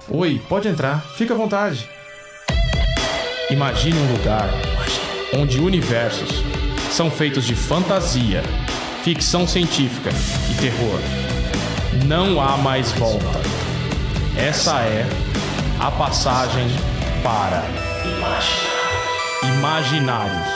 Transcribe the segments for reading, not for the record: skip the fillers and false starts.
Oi, pode entrar. Fica à vontade. Imagine um lugar onde universos são feitos de fantasia, ficção científica e terror. Não há mais volta. Essa é a passagem para Imaginários.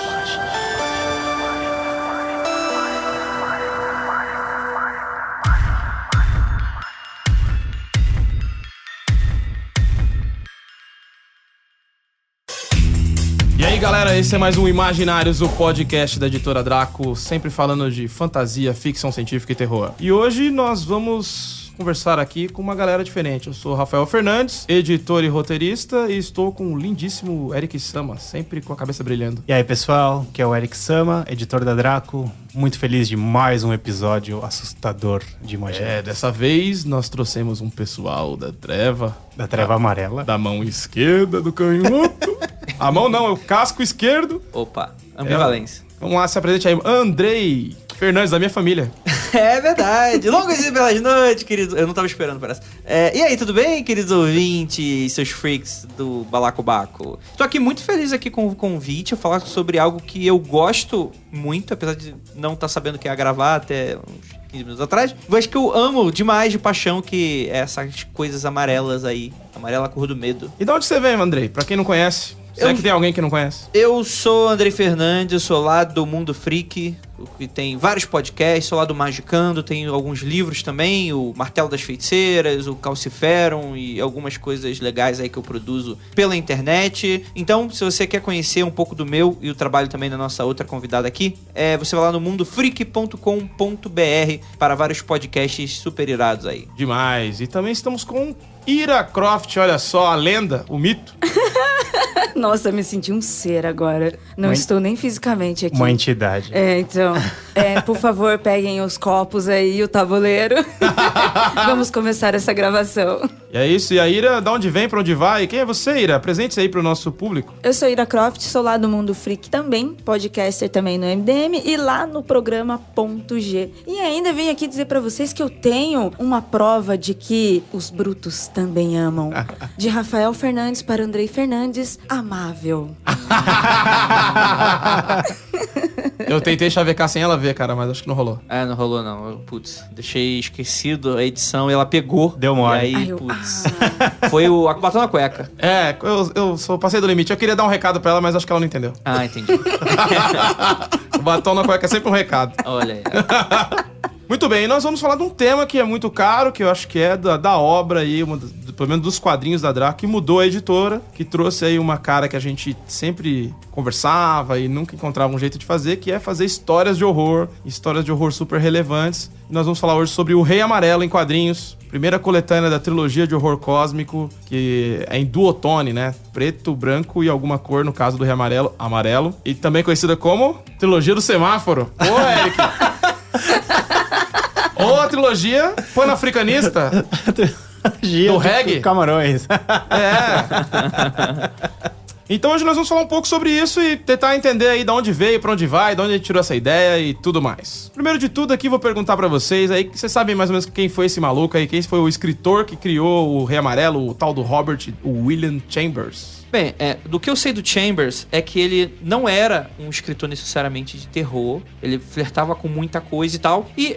E aí galera, esse é mais um Imaginários, o podcast da Editora Draco, sempre falando de fantasia, ficção científica e terror. E hoje nós vamos conversar aqui com uma galera diferente. Eu sou Rafael Fernandes, editor e roteirista, e estou com o lindíssimo Eric Sama, sempre com a cabeça brilhando. E aí pessoal, que é o Eric Sama, editor da Draco, muito feliz de mais um episódio assustador de Imaginários. Dessa vez nós trouxemos um pessoal da treva. Da treva amarela. Da mão esquerda do canhoto. A mão não, é o casco esquerdo. Opa, ambivalência. Vamos lá, se apresente aí. Andrei Fernandes, da minha família. É verdade. Longos e belas noites, querido. Eu não tava esperando, parece. E aí, tudo bem, queridos ouvintes, seus freaks do Balacobaco? Tô aqui muito feliz aqui com o convite, a falar sobre algo que eu gosto muito, apesar de não estar sabendo que ia gravar até uns 15 minutos atrás. Mas que eu amo demais de paixão, que é essas coisas amarelas aí. Amarela cor do medo. E de onde você vem, Andrei? Pra quem não conhece. Será que tem alguém que não conhece? Eu sou Andrei Fernandes, eu sou lá do Mundo Freak, que tem vários podcasts, sou lá do Magicando, tenho alguns livros também, o Martelo das Feiticeiras, o Calciferum e algumas coisas legais aí que eu produzo pela internet. Então, se você quer conhecer um pouco do meu e o trabalho também da nossa outra convidada aqui, você vai lá no mundofreak.com.br para vários podcasts super irados aí. Demais. E também estamos com Ira Croft, olha só, a lenda, o mito. Nossa, me senti um ser agora. Não estou nem fisicamente aqui. Uma entidade. Então, por favor, peguem os copos aí e o tabuleiro. Vamos começar essa gravação. E é isso, e a Ira, da onde vem, pra onde vai? Quem é você, Ira? Apresente-se aí pro nosso público. Eu sou Ira Croft, sou lá do Mundo Freak também, podcaster também no MDM e lá no programa Ponto G. E ainda vim aqui dizer pra vocês que eu tenho uma prova de que os brutos também amam. De Rafael Fernandes para Andrei Fernandes, amável. Eu tentei chavecar sem ela ver, cara, mas acho que não rolou. Não rolou não. Putz, deixei esquecido a edição e ela pegou. Deu mole. E aí, putz, foi o batom na cueca. Eu passei do limite. Eu queria dar um recado pra ela, mas acho que ela não entendeu. Ah, entendi. O batom na cueca é sempre um recado. Olha aí. Muito bem, nós vamos falar de um tema que é muito caro, que eu acho que é da obra aí, pelo menos dos quadrinhos da Draco, que mudou a editora, que trouxe aí uma cara que a gente sempre conversava e nunca encontrava um jeito de fazer, que é fazer histórias de horror super relevantes. E nós vamos falar hoje sobre O Rei Amarelo em quadrinhos, primeira coletânea da trilogia de horror cósmico, que é em duotone, né? Preto, branco e alguma cor, no caso do Rei Amarelo, e também conhecida como Trilogia do Semáforo. Ô, Eric! Ou a trilogia panafricanista do reggae. Camarões. Então hoje nós vamos falar um pouco sobre isso e tentar entender aí de onde veio, pra onde vai, de onde a gente tirou essa ideia e tudo mais. Primeiro de tudo aqui, vou perguntar pra vocês aí, vocês sabem mais ou menos quem foi esse maluco aí, quem foi o escritor que criou o Rei Amarelo, o tal do Robert William Chambers. Bem, do que eu sei do Chambers é que ele não era um escritor necessariamente de terror, ele flertava com muita coisa e tal, e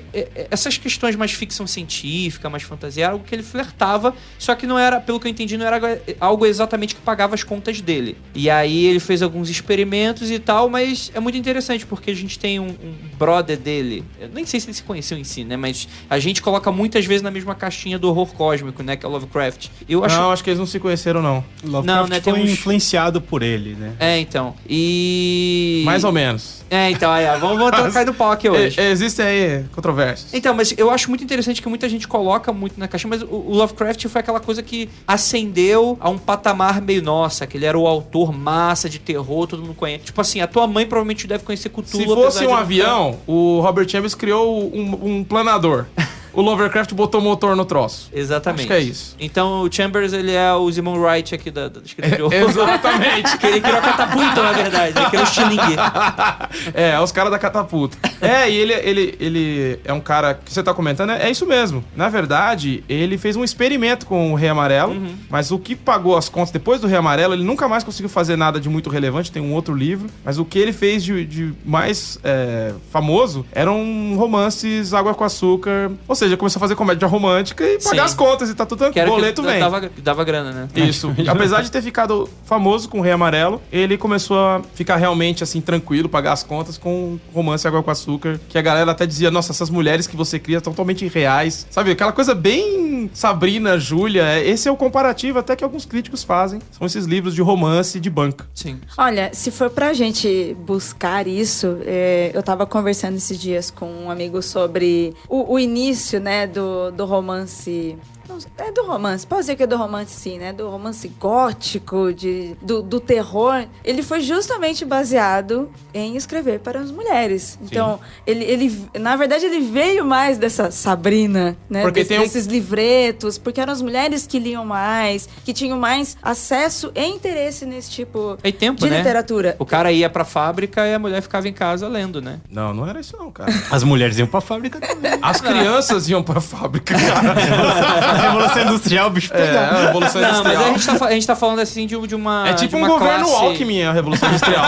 essas questões mais ficção científica, mais fantasia, era algo que ele flertava, só que não era, pelo que eu entendi, não era algo exatamente que pagava as contas dele. E aí ele fez alguns experimentos e tal, mas é muito interessante, porque a gente tem um brother dele, eu nem sei se eles se conheciam em si, né, mas a gente coloca muitas vezes na mesma caixinha do horror cósmico, né, que é o Lovecraft. Não, acho que eles não se conheceram, não. Lovecraft não, né, foi influenciado por ele, né? Então. E... mais ou menos. Então, vamos cair no pau aqui hoje. Existem aí controvérsias. Então, mas eu acho muito interessante que muita gente coloca muito na caixinha, mas o Lovecraft foi aquela coisa que ascendeu a um patamar meio nossa, que ele era o autor massa de terror, todo mundo conhece. Tipo assim, a tua mãe provavelmente deve conhecer Cthulhu. Se fosse um avião, o Robert Chambers criou um planador. O Lovecraft botou motor no troço. Exatamente. Acho que é isso. Então o Chambers, ele é o Simon Wright aqui da escrita de horror. Exatamente. Que ele criou a catapulta, na verdade. Ele criou o estilingue. Os caras da catapulta. E ele é um cara que você tá comentando, é isso mesmo. Na verdade, ele fez um experimento com o Rei Amarelo, mas o que pagou as contas depois do Rei Amarelo, ele nunca mais conseguiu fazer nada de muito relevante, tem um outro livro, mas o que ele fez de mais famoso eram romances água com açúcar, ou seja, começou a fazer comédia romântica e pagar as contas, e tá tudo tranquilo, boleto vem. Dava grana, né? Isso. Apesar de ter ficado famoso com o Rei Amarelo, ele começou a ficar realmente, assim, tranquilo, pagar as contas com romance água com açúcar, que a galera até dizia, nossa, essas mulheres que você cria são totalmente irreais. Sabe, aquela coisa bem Sabrina, Júlia, esse é o comparativo até que alguns críticos fazem. São esses livros de romance de banca. Sim. Olha, se for pra gente buscar isso, eu tava conversando esses dias com um amigo sobre o início, né, do romance... É do romance, pode dizer que é do romance sim, né? Do romance gótico, do terror. Ele foi justamente baseado em escrever para as mulheres. Então, ele na verdade, ele veio mais dessa Sabrina, né? Porque desses livretos, porque eram as mulheres que liam mais, que tinham mais acesso e interesse nesse tipo tempo, de literatura. O cara ia pra fábrica e a mulher ficava em casa lendo, né? Não era isso não, cara. As mulheres iam pra fábrica também. As crianças iam pra fábrica, cara. A Revolução Industrial, o bicho pegou. A Revolução Não, Industrial. mas a gente tá falando assim de uma... É tipo de um uma governo classe... Alckmin, a Revolução Industrial.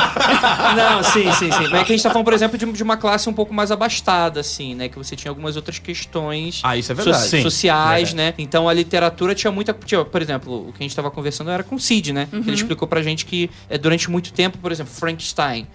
Não, sim. Mas é que a gente tá falando, por exemplo, de uma classe um pouco mais abastada, assim, né? Que você tinha algumas outras questões... Isso é verdade. Sociais, Sim, né? Então a literatura tinha muita... por exemplo, o que a gente tava conversando era com o Cid, né? Que ele explicou pra gente que durante muito tempo, por exemplo, Frankenstein,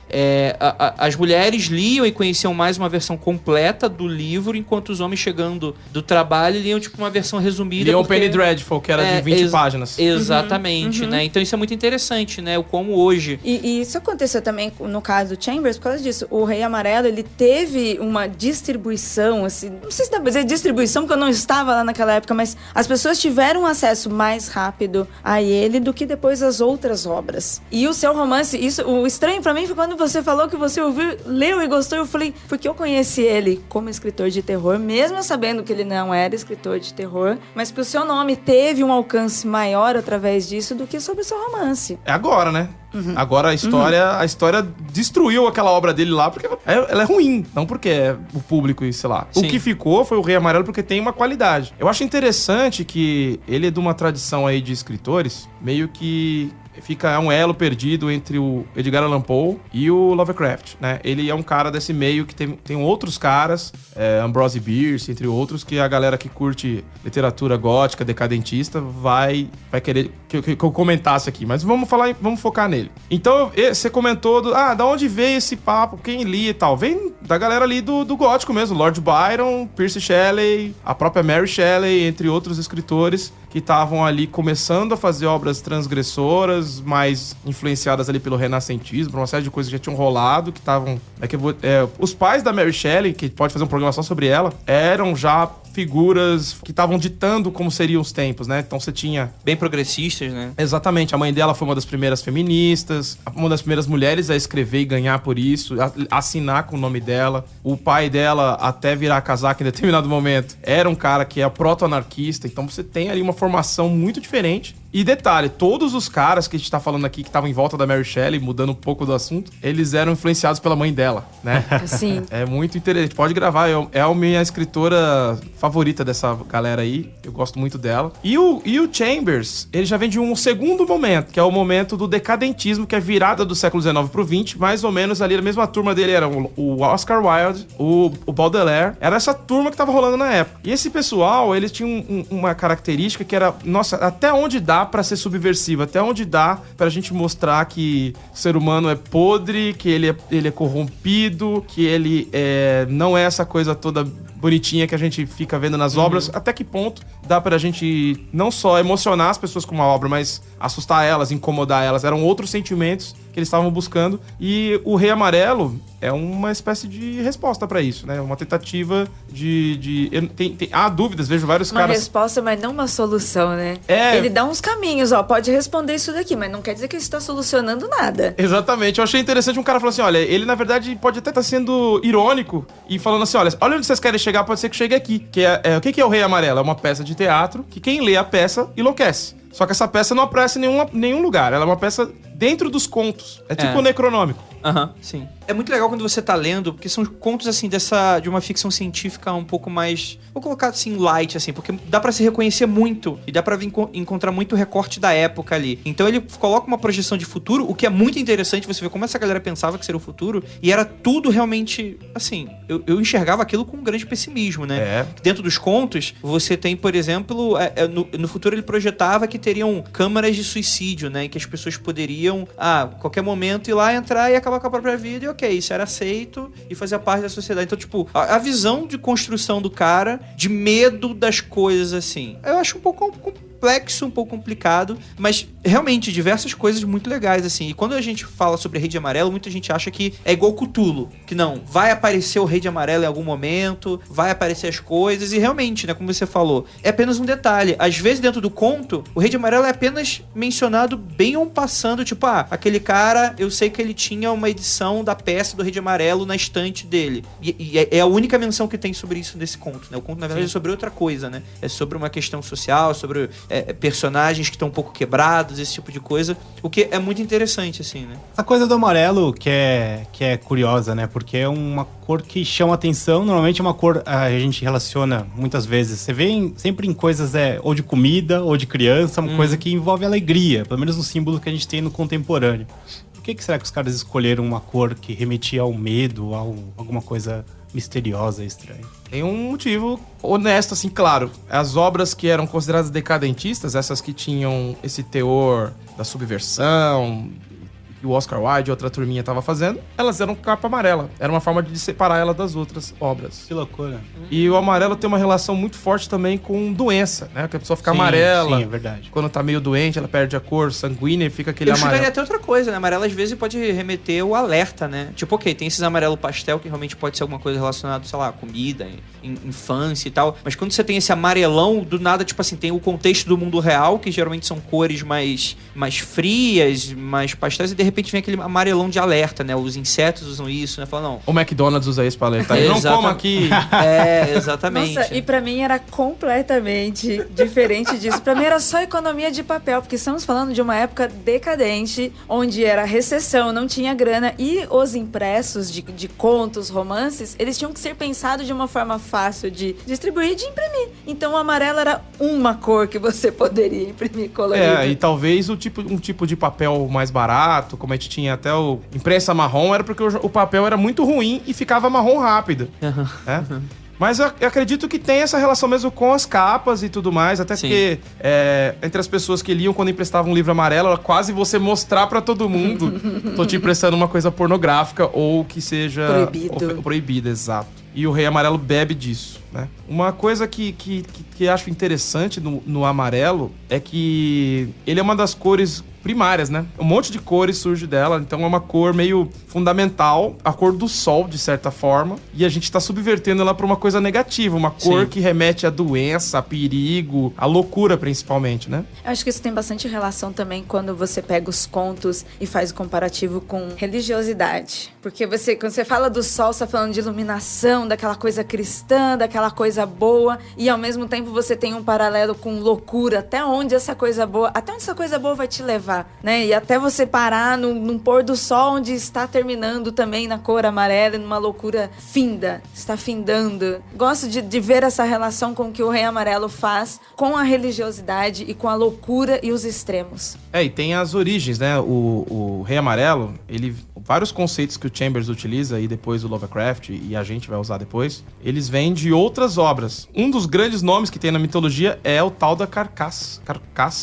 as mulheres liam e conheciam mais uma versão completa do livro, enquanto os homens chegando do trabalho liam tipo uma versão resumida. Liam Penny Dreadful, que era de 20 páginas. Exatamente, né? Então isso é muito interessante, né? O como hoje... E isso aconteceu também no caso do Chambers por causa disso. O Rei Amarelo, ele teve uma distribuição, assim... Não sei se dá pra dizer distribuição, porque eu não estava lá naquela época, mas as pessoas tiveram acesso mais rápido a ele do que depois as outras obras. E o seu romance, o estranho pra mim foi quando você falou que você ouviu, leu e gostou, eu falei, porque eu conheci ele como escritor de terror, mesmo sabendo que ele não era escritor de terror, mas que o seu nome teve um alcance maior através disso do que sobre o seu romance. É agora, né? Agora a história destruiu aquela obra dele lá porque ela é ruim, não porque é o público e sei lá. Sim. O que ficou foi o Rei Amarelo porque tem uma qualidade. Eu acho interessante que ele é de uma tradição aí de escritores, meio que fica um elo perdido entre o Edgar Allan Poe e o Lovecraft, né? Ele é um cara desse meio que tem outros caras, Ambrose Bierce, entre outros, que a galera que curte literatura gótica, decadentista, vai querer que eu comentasse aqui. Mas vamos focar nele. Então, você comentou da onde veio esse papo, quem lia e tal? Vem da galera ali do gótico mesmo, Lord Byron, Percy Shelley, a própria Mary Shelley, entre outros escritores que estavam ali começando a fazer obras transgressoras, mais influenciadas ali pelo renascentismo, por uma série de coisas que já tinham rolado, que estavam... os pais da Mary Shelley, que pode fazer um programa só sobre ela, eram já figuras que estavam ditando como seriam os tempos, né? Então você tinha... Bem progressistas, né? Exatamente. A mãe dela foi uma das primeiras feministas, uma das primeiras mulheres a escrever e ganhar por isso, assinar com o nome dela. O pai dela, até virar casaca em determinado momento, era um cara que é proto-anarquista. Então você tem ali uma formação muito diferente. E detalhe, todos os caras que a gente tá falando aqui, que estavam em volta da Mary Shelley, mudando um pouco do assunto, eles eram influenciados pela mãe dela, né? Sim. É muito interessante. Pode gravar, é a minha escritora favorita dessa galera aí. Eu gosto muito dela. E o Chambers, ele já vem de um segundo momento, que é o momento do decadentismo, que é virada do século XIX pro XX, mais ou menos ali, a mesma turma dele era o Oscar Wilde, o Baudelaire, era essa turma que tava rolando na época. E esse pessoal, eles tinham uma característica que era, nossa, até onde dá pra ser subversivo, até onde dá pra gente mostrar que o ser humano é podre, que ele é corrompido, que ele não é essa coisa toda bonitinha que a gente fica vendo nas obras, até que ponto dá pra gente não só emocionar as pessoas com uma obra, mas assustar elas, incomodar elas. Eram outros sentimentos que eles estavam buscando. E o Rei Amarelo é uma espécie de resposta pra isso, né? Uma tentativa há dúvidas, vejo vários caras... Uma resposta, mas não uma solução, né? Ele dá uns caminhos, pode responder isso daqui, mas não quer dizer que ele está solucionando nada. Exatamente. Eu achei interessante um cara falar assim, olha, ele na verdade pode até estar sendo irônico e falando assim, olha onde vocês querem chegar, pode ser que chegue aqui. O que é o Rei Amarelo? É uma peça de teatro que quem lê a peça enlouquece. Só que essa peça não aparece em nenhum lugar. Ela é uma peça dentro dos contos. É tipo o Necronômico. Aham, sim. É muito legal quando você tá lendo, porque são contos, assim, de uma ficção científica um pouco mais... Vou colocar, assim, light, assim, porque dá pra se reconhecer muito e dá pra encontrar muito recorte da época ali. Então ele coloca uma projeção de futuro, o que é muito interessante, você vê como essa galera pensava que seria o futuro, e era tudo realmente, assim, eu enxergava aquilo com um grande pessimismo, né? Dentro dos contos, você tem, por exemplo, no futuro ele projetava que teriam câmaras de suicídio, né? Em que as pessoas poderiam, a qualquer momento, ir lá, entrar e acabar com a própria vida, e ok, isso era aceito e fazia parte da sociedade. Então, tipo, a visão de construção do cara, de medo das coisas, assim, eu acho um pouco complexo, um pouco complicado, mas realmente diversas coisas muito legais, assim. E quando a gente fala sobre Rei de Amarelo, muita gente acha que é igual Cthulhu, que não, vai aparecer o Rei de Amarelo em algum momento, vai aparecer as coisas, e realmente, né, como você falou, é apenas um detalhe. Às vezes, dentro do conto, o Rei de Amarelo é apenas mencionado bem ou passando, tipo, aquele cara, eu sei que ele tinha uma edição da peça do Rei de Amarelo na estante dele. E é a única menção que tem sobre isso nesse conto, né? O conto, na verdade, é sobre outra coisa, né? É sobre uma questão social, sobre personagens que estão um pouco quebrados, esse tipo de coisa, o que é muito interessante, assim, né? A coisa do amarelo que é curiosa, né? Porque é uma cor que chama atenção, normalmente é uma cor a gente relaciona muitas vezes, você vê sempre em coisas ou de comida ou de criança, uma coisa que envolve alegria, pelo menos no símbolo que a gente tem no contemporâneo. Por que será que os caras escolheram uma cor que remetia ao medo, a alguma coisa misteriosa, estranha? Tem um motivo honesto, assim, claro. As obras que eram consideradas decadentistas, essas que tinham esse teor da subversão, que o Oscar Wilde e outra turminha tava fazendo, elas eram capa amarela. Era uma forma de separar ela das outras obras. Que loucura. E o amarelo tem uma relação muito forte também com doença, né? Que a pessoa fica amarela. Sim, é verdade. Quando tá meio doente, ela perde a cor sanguínea e fica aquele amarelo. Eu chutaria até outra coisa, né? Amarelo às vezes pode remeter o alerta, né? Tipo, ok, tem esses amarelo pastel que realmente pode ser alguma coisa relacionada, sei lá, a comida, infância e tal. Mas quando você tem esse amarelão, do nada, tipo assim, tem o contexto do mundo real, que geralmente são cores mais frias, mais pastéis, e de repente vem aquele amarelão de alerta, né? Os insetos usam isso, né? Falam, não. O McDonald's usa isso pra alertar. Não coma aqui. Exatamente. Nossa, e pra mim era completamente diferente disso. Pra mim era só economia de papel, porque estamos falando de uma época decadente, onde era recessão, não tinha grana, e os impressos de contos, romances, eles tinham que ser pensados de uma forma fácil de distribuir e de imprimir. Então o amarelo era uma cor que você poderia imprimir colorido. E talvez um tipo de papel mais barato, como a gente tinha até o imprensa marrom, era porque o papel era muito ruim e ficava marrom rápido. Mas eu acredito que tem essa relação mesmo com as capas e tudo mais, até porque entre as pessoas que liam quando emprestavam um livro amarelo, era quase você mostrar pra todo mundo tô te emprestando uma coisa pornográfica ou que seja proibida, exato. E o Rei Amarelo bebe disso, né? Uma coisa que acho interessante no amarelo é que ele é uma das cores primárias, né? Um monte de cores surge dela, então é uma cor meio fundamental, a cor do sol, de certa forma, e a gente tá subvertendo ela pra uma coisa negativa, uma cor que remete à doença, a perigo, à loucura, principalmente, né? Eu acho que isso tem bastante relação também quando você pega os contos e faz o comparativo com religiosidade. Porque quando você fala do sol, você tá falando de iluminação, daquela coisa cristã, daquela coisa boa, e ao mesmo tempo você tem um paralelo com loucura, até onde essa coisa boa vai te levar, né? E até você parar num pôr do sol onde está terminando também na cor amarela, numa loucura está findando. Gosto de ver essa relação com o que o Rei Amarelo faz com a religiosidade e com a loucura e os extremos. E tem as origens, né? O Rei Amarelo, vários conceitos que o Chambers utiliza e depois o Lovecraft, e a gente vai usar depois, eles vêm de outras obras. Um dos grandes nomes que tem na mitologia é o tal da Carcaça.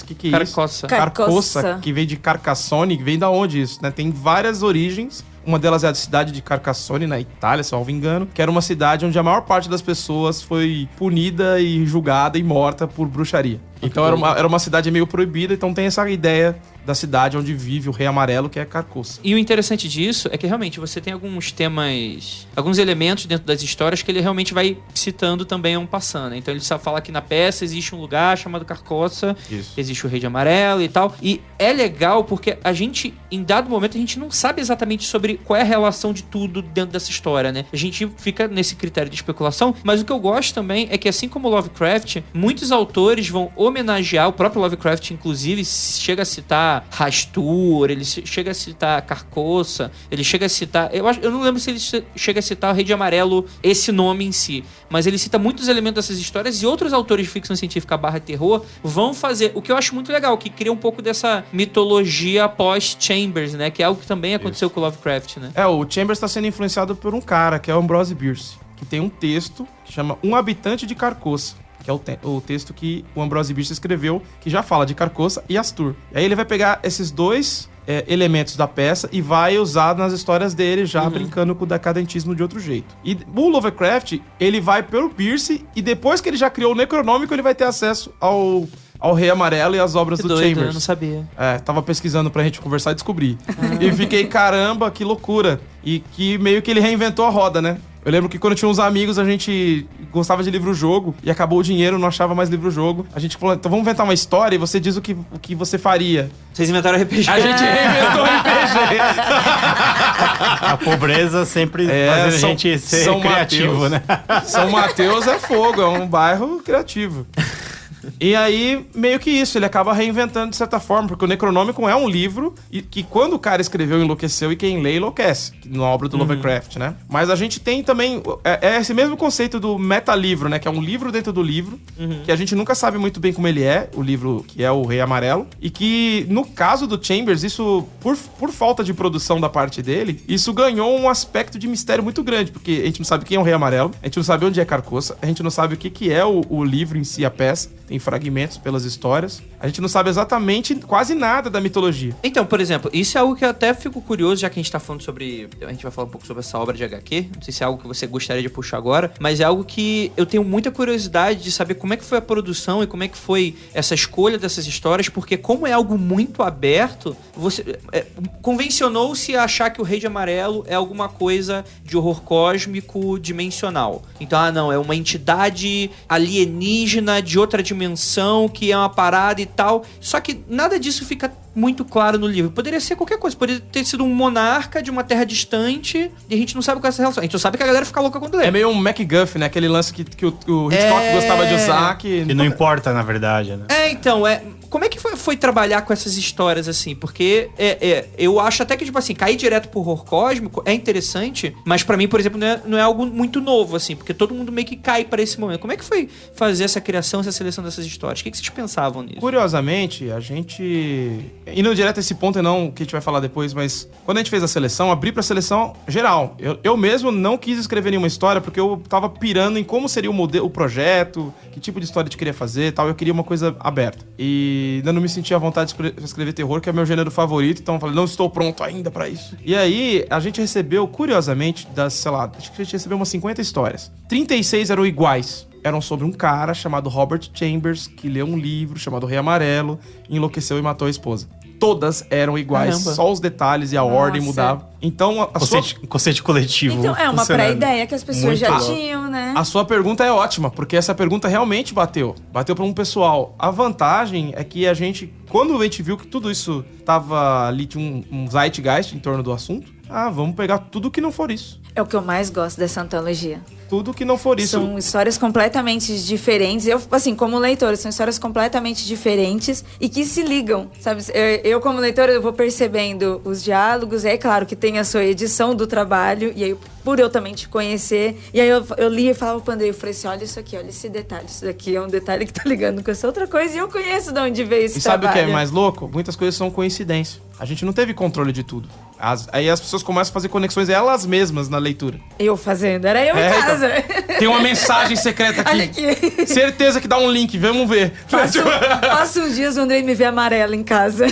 Que é isso? Carcossa, que vem de Carcassone, que vem da onde isso, né? Tem várias origens. Uma delas é a cidade de Carcassone, na Itália, se eu não me engano, que era uma cidade onde a maior parte das pessoas foi punida e julgada e morta por bruxaria. Então era uma cidade meio proibida, então tem essa ideia da cidade onde vive o Rei Amarelo, que é Carcossa. E o interessante disso é que realmente você tem alguns temas, alguns elementos dentro das histórias que ele realmente vai citando também passando. Então ele só fala que na peça existe um lugar chamado Carcossa, existe o Rei de Amarelo e tal. E é legal porque a gente, em dado momento, a gente não sabe exatamente sobre qual é a relação de tudo dentro dessa história, né? A gente fica nesse critério de especulação, mas o que eu gosto também é que, assim como Lovecraft, muitos autores vão homenagear, o próprio Lovecraft, inclusive, chega a citar citar Rastur, ele chega a citar Carcoça, ele chega a citar... Eu não lembro se ele chega a citar o Rei de Amarelo, esse nome em si, mas ele cita muitos elementos dessas histórias e outros autores de ficção científica / terror vão fazer, o que eu acho muito legal, que cria um pouco dessa mitologia pós-Chambers, né? Que é algo que também aconteceu com Lovecraft, né? O Chambers está sendo influenciado por um cara, que é o Ambrose Bierce, que tem um texto que chama Um Habitante de Carcoça, que é o texto que o Ambrose Bierce escreveu, que já fala de Carcoça e Astur. E aí ele vai pegar esses dois elementos da peça e vai usar nas histórias dele, já brincando com o decadentismo de outro jeito. E o Lovecraft, ele vai pelo Bierce, e depois que ele já criou o Necronômico, ele vai ter acesso ao Rei Amarelo e às obras do doido, Chambers. Eu não sabia. Tava pesquisando pra gente conversar e descobri. E fiquei, caramba, que loucura. E que meio que ele reinventou a roda, né? Eu lembro que quando tinha uns amigos, a gente gostava de livro-jogo e acabou o dinheiro, não achava mais livro-jogo. A gente falou, então vamos inventar uma história e você diz o que você faria. Vocês inventaram RPG. A gente reinventou RPG. A pobreza sempre fazendo a gente ser criativo, né? São Mateus é fogo, é um bairro criativo. E aí, meio que isso, ele acaba reinventando de certa forma, porque o Necronômico é um livro que quando o cara escreveu, enlouqueceu, e quem lê, enlouquece, na obra do Lovecraft, né? Mas a gente tem também, esse mesmo conceito do metalivro, né? Que é um livro dentro do livro, que a gente nunca sabe muito bem como ele é, o livro que é o Rei Amarelo, e que, no caso do Chambers, isso, por falta de produção da parte dele, isso ganhou um aspecto de mistério muito grande, porque a gente não sabe quem é o Rei Amarelo, a gente não sabe onde é Carcoça, a gente não sabe o que é o livro em si, a peça, tem fragmentos pelas histórias. A gente não sabe exatamente quase nada da mitologia. Então, por exemplo, isso é algo que eu até fico curioso, já que a gente tá falando sobre... A gente vai falar um pouco sobre essa obra de HQ. Não sei se é algo que você gostaria de puxar agora, mas é algo que eu tenho muita curiosidade de saber como é que foi a produção e como é que foi essa escolha dessas histórias, porque como é algo muito aberto, convencionou-se a achar que o Rei de Amarelo é alguma coisa de horror cósmico dimensional. Então, não, é uma entidade alienígena de outra dimensão, que é uma parada e tal. Só que nada disso fica muito claro no livro. Poderia ser qualquer coisa. Poderia ter sido um monarca de uma terra distante e a gente não sabe qual é essa relação. A gente só sabe que a galera fica louca quando lê. É meio um MacGuffin, né? Aquele lance que o Hitchcock gostava de usar. Que não importa, na verdade, né? Então, como é que foi trabalhar com essas histórias, assim? Porque eu acho até que, tipo assim, cair direto pro horror cósmico é interessante, mas pra mim, por exemplo, não é algo muito novo, assim, porque todo mundo meio que cai pra esse momento. Como é que foi fazer essa criação, essa seleção dessas histórias? O que vocês pensavam nisso? Curiosamente, a gente... Indo direto a esse ponto e não o que a gente vai falar depois, mas quando a gente fez a seleção, abri pra seleção geral. Eu mesmo não quis escrever nenhuma história, porque eu tava pirando em como seria o projeto, que tipo de história a gente queria fazer e tal. Eu queria uma coisa aberta. E ainda não me sentia à vontade de escrever terror, que é meu gênero favorito, então eu falei, não estou pronto ainda pra isso. E aí, a gente recebeu, curiosamente, acho que a gente recebeu umas 50 histórias. 36 eram iguais. Eram sobre um cara chamado Robert Chambers, que leu um livro chamado Rei Amarelo, enlouqueceu e matou a esposa. Todas eram iguais, Caramba. só os detalhes e a ordem mudavam. Então, Conceito coletivo. Então, é uma funcionando. pré-ideia que as pessoas Muito já louco. tinham, né? A sua pergunta é ótima, porque essa pergunta realmente bateu. Bateu para um pessoal. A vantagem é que quando a gente viu que tudo isso tava ali, tinha um zeitgeist em torno do assunto, vamos pegar tudo que não for isso. É o que eu mais gosto dessa antologia. Tudo que não for isso. São histórias completamente diferentes. Eu, assim, como leitora, são histórias completamente diferentes e que se ligam, sabe? Eu como leitora, eu vou percebendo os diálogos. É claro que tem a sua edição do trabalho. E aí, por eu também te conhecer. E aí, eu li e falava pro Andrei, eu falei assim, olha isso aqui, olha esse detalhe. Isso daqui é um detalhe que tá ligando com essa outra coisa. E eu conheço de onde veio esse trabalho. E sabe o que é mais louco? Muitas coisas são coincidência. A gente não teve controle de tudo. Aí as pessoas começam a fazer conexões elas mesmas na leitura. Eu fazendo, era eu em casa. Então, tem uma mensagem secreta aqui. Olha aqui. Certeza que dá um link, vamos ver. Passa uns dias o Andrei me vê amarelo em casa.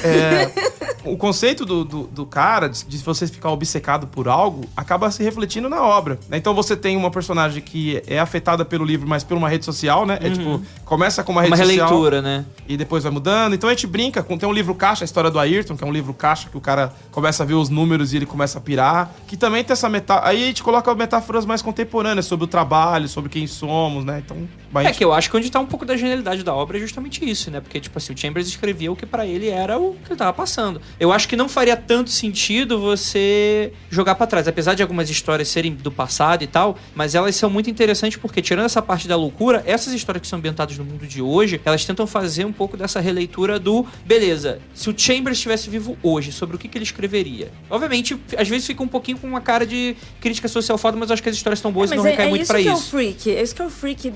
O conceito do cara, de você ficar obcecado por algo, acaba se refletindo na obra. Então você tem uma personagem que é afetada pelo livro, mas por uma rede social, né? É tipo, começa com uma rede social. Uma releitura, né? E depois vai mudando. Então a gente brinca, tem um livro caixa, a história do Ayrton, que é um livro caixa, que o cara começa a ver os números e ele começa a pirar. Que também tem essa metáfora. Aí a gente coloca metáforas mais contemporâneas sobre o trabalho, sobre quem somos, né? Então Mas É que eu acho que onde tá um pouco da genialidade da obra é justamente isso, né? Porque, tipo assim, o Chambers escrevia o que pra ele era o que ele tava passando. Eu acho que não faria tanto sentido você jogar pra trás, apesar de algumas histórias serem do passado e tal, mas elas são muito interessantes porque, tirando essa parte da loucura, essas histórias que são ambientadas no mundo de hoje, elas tentam fazer um pouco dessa releitura do, beleza, se o Chambers estivesse vivo hoje, sobre o que ele escreveria? Obviamente, às vezes fica um pouquinho com uma cara de crítica social foda, mas eu acho que as histórias estão boas e não recaem muito pra isso. É isso que é o freak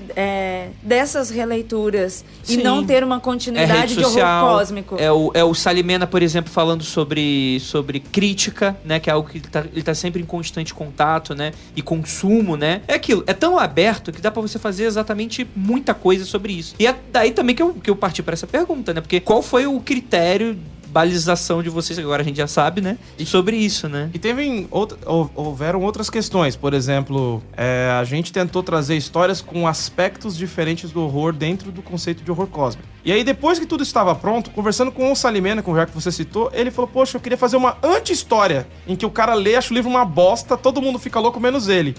dessas releituras. Sim. E não ter uma continuidade de horror cósmico. É o Salimena, por exemplo, falando sobre crítica, né? Que é algo que ele tá sempre em constante contato, né? E consumo, né? É aquilo. É tão aberto que dá pra você fazer exatamente muita coisa sobre isso. E é daí também que eu parti pra essa pergunta, né? Porque qual foi o critério, balização de vocês, agora a gente já sabe, né? Sobre isso, né? E houveram outras questões. Por exemplo, a gente tentou trazer histórias com aspectos diferentes do horror dentro do conceito de horror cósmico. E aí, depois que tudo estava pronto, conversando com o Salimena, com o já que você citou, ele falou, poxa, eu queria fazer uma anti-história, em que o cara lê, acha o livro uma bosta, todo mundo fica louco, menos ele.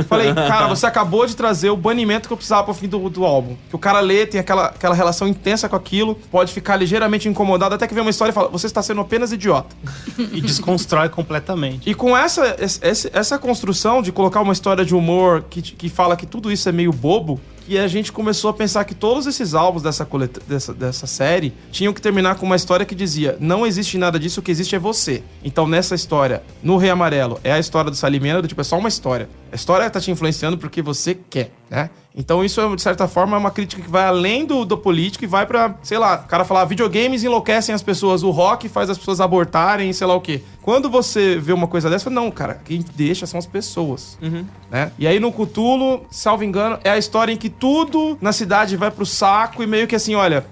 Falei, cara, você acabou de trazer o banimento que eu precisava pro fim do álbum. Que o cara lê, tem aquela relação intensa com aquilo, pode ficar ligeiramente incomodado, até que vem uma história e fala, você está sendo apenas idiota. E desconstrói completamente. E com essa construção de colocar uma história de humor que fala que tudo isso é meio bobo, e a gente começou a pensar que todos esses álbuns dessa série tinham que terminar com uma história que dizia, não existe nada disso, o que existe é você. Então nessa história, no Rei Amarelo, é a história do Salimena, é só uma história. A história tá te influenciando porque você quer, né? Então isso, de certa forma, é uma crítica que vai além do político e vai pra, sei lá, o cara falar, videogames enlouquecem as pessoas, o rock faz as pessoas abortarem, sei lá o quê. Quando você vê uma coisa dessa, não, cara, quem deixa são as pessoas, né? E aí no Cthulhu, salvo engano, é a história em que tudo na cidade vai pro saco e meio que assim, olha,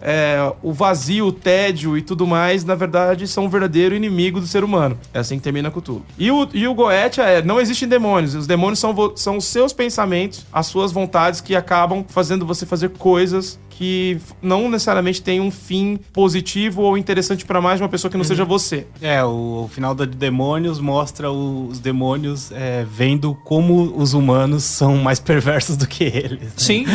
o vazio, o tédio e tudo mais, na verdade, são um verdadeiro inimigo do ser humano. É assim que termina Cthulhu. E o Goetia não existem demônios, os demônios são os seus pensamentos, as suas vontades que acabam fazendo você fazer coisas que não necessariamente tem um fim positivo ou interessante pra mais de uma pessoa que não seja você. O final da Demônios mostra os demônios vendo como os humanos são mais perversos do que eles. Né? Sim.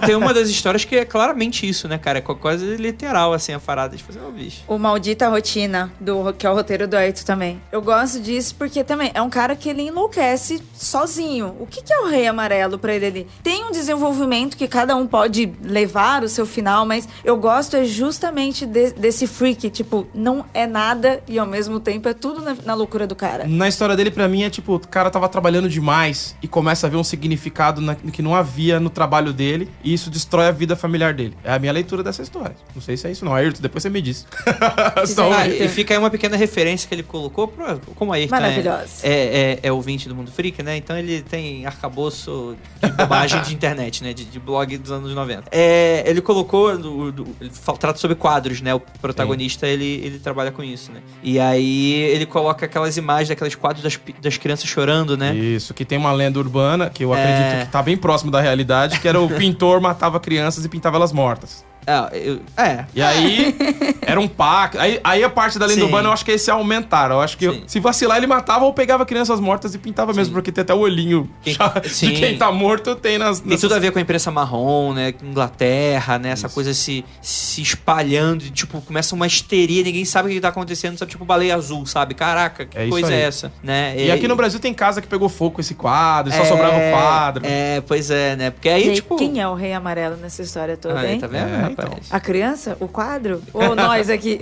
Tem uma das histórias que é claramente isso, né, cara? É quase literal, assim, a parada de fazer bicho. O Maldita Rotina, que é o roteiro do Aito também. Eu gosto disso porque também é um cara que ele enlouquece sozinho. O que é o Rei Amarelo pra ele ali? Tem um desenvolvimento que cada um pode levar o seu final, mas eu gosto justamente desse freak, tipo, não é nada e ao mesmo tempo é tudo na loucura do cara. Na história dele, pra mim, é tipo, o cara tava trabalhando demais e começa a ver um significado que não havia no trabalho dele e isso destrói a vida familiar dele. É a minha leitura dessa história. Não sei se é isso não. Ayrton, depois você me diz. E fica aí uma pequena referência que ele colocou, como a Ayrton é ouvinte do Mundo Freak, né? Então ele tem arcabouço de bobagem de internet, né? De blog dos anos 90. Ele colocou, ele trata sobre quadros, né? O protagonista, ele trabalha com isso, né? E aí ele coloca aquelas imagens daqueles quadros das crianças chorando, né? Isso, que tem uma lenda urbana, que eu acredito que tá bem próximo da realidade, que era o pintor matava crianças e pintava elas mortas. E aí, era um pacto. Aí a parte da lenda urbana, eu acho que esse aumentaram. Eu acho que se vacilar, ele matava ou pegava crianças mortas e pintava mesmo, porque tem até o olhinho de quem tá morto, tem nas... Tem tudo a ver com a imprensa marrom, né? Inglaterra, né? Essa coisa se espalhando, tipo, começa uma histeria, ninguém sabe o que tá acontecendo, sabe? Tipo, baleia azul, sabe? Caraca, que coisa é essa, né? E aqui no Brasil tem casa que pegou fogo com esse quadro, só sobrava o quadro. Pois é, né? Porque aí, tipo... Quem é o Rei Amarelo nessa história toda, hein? Tá vendo? Então. A criança? O quadro? Ou nós aqui?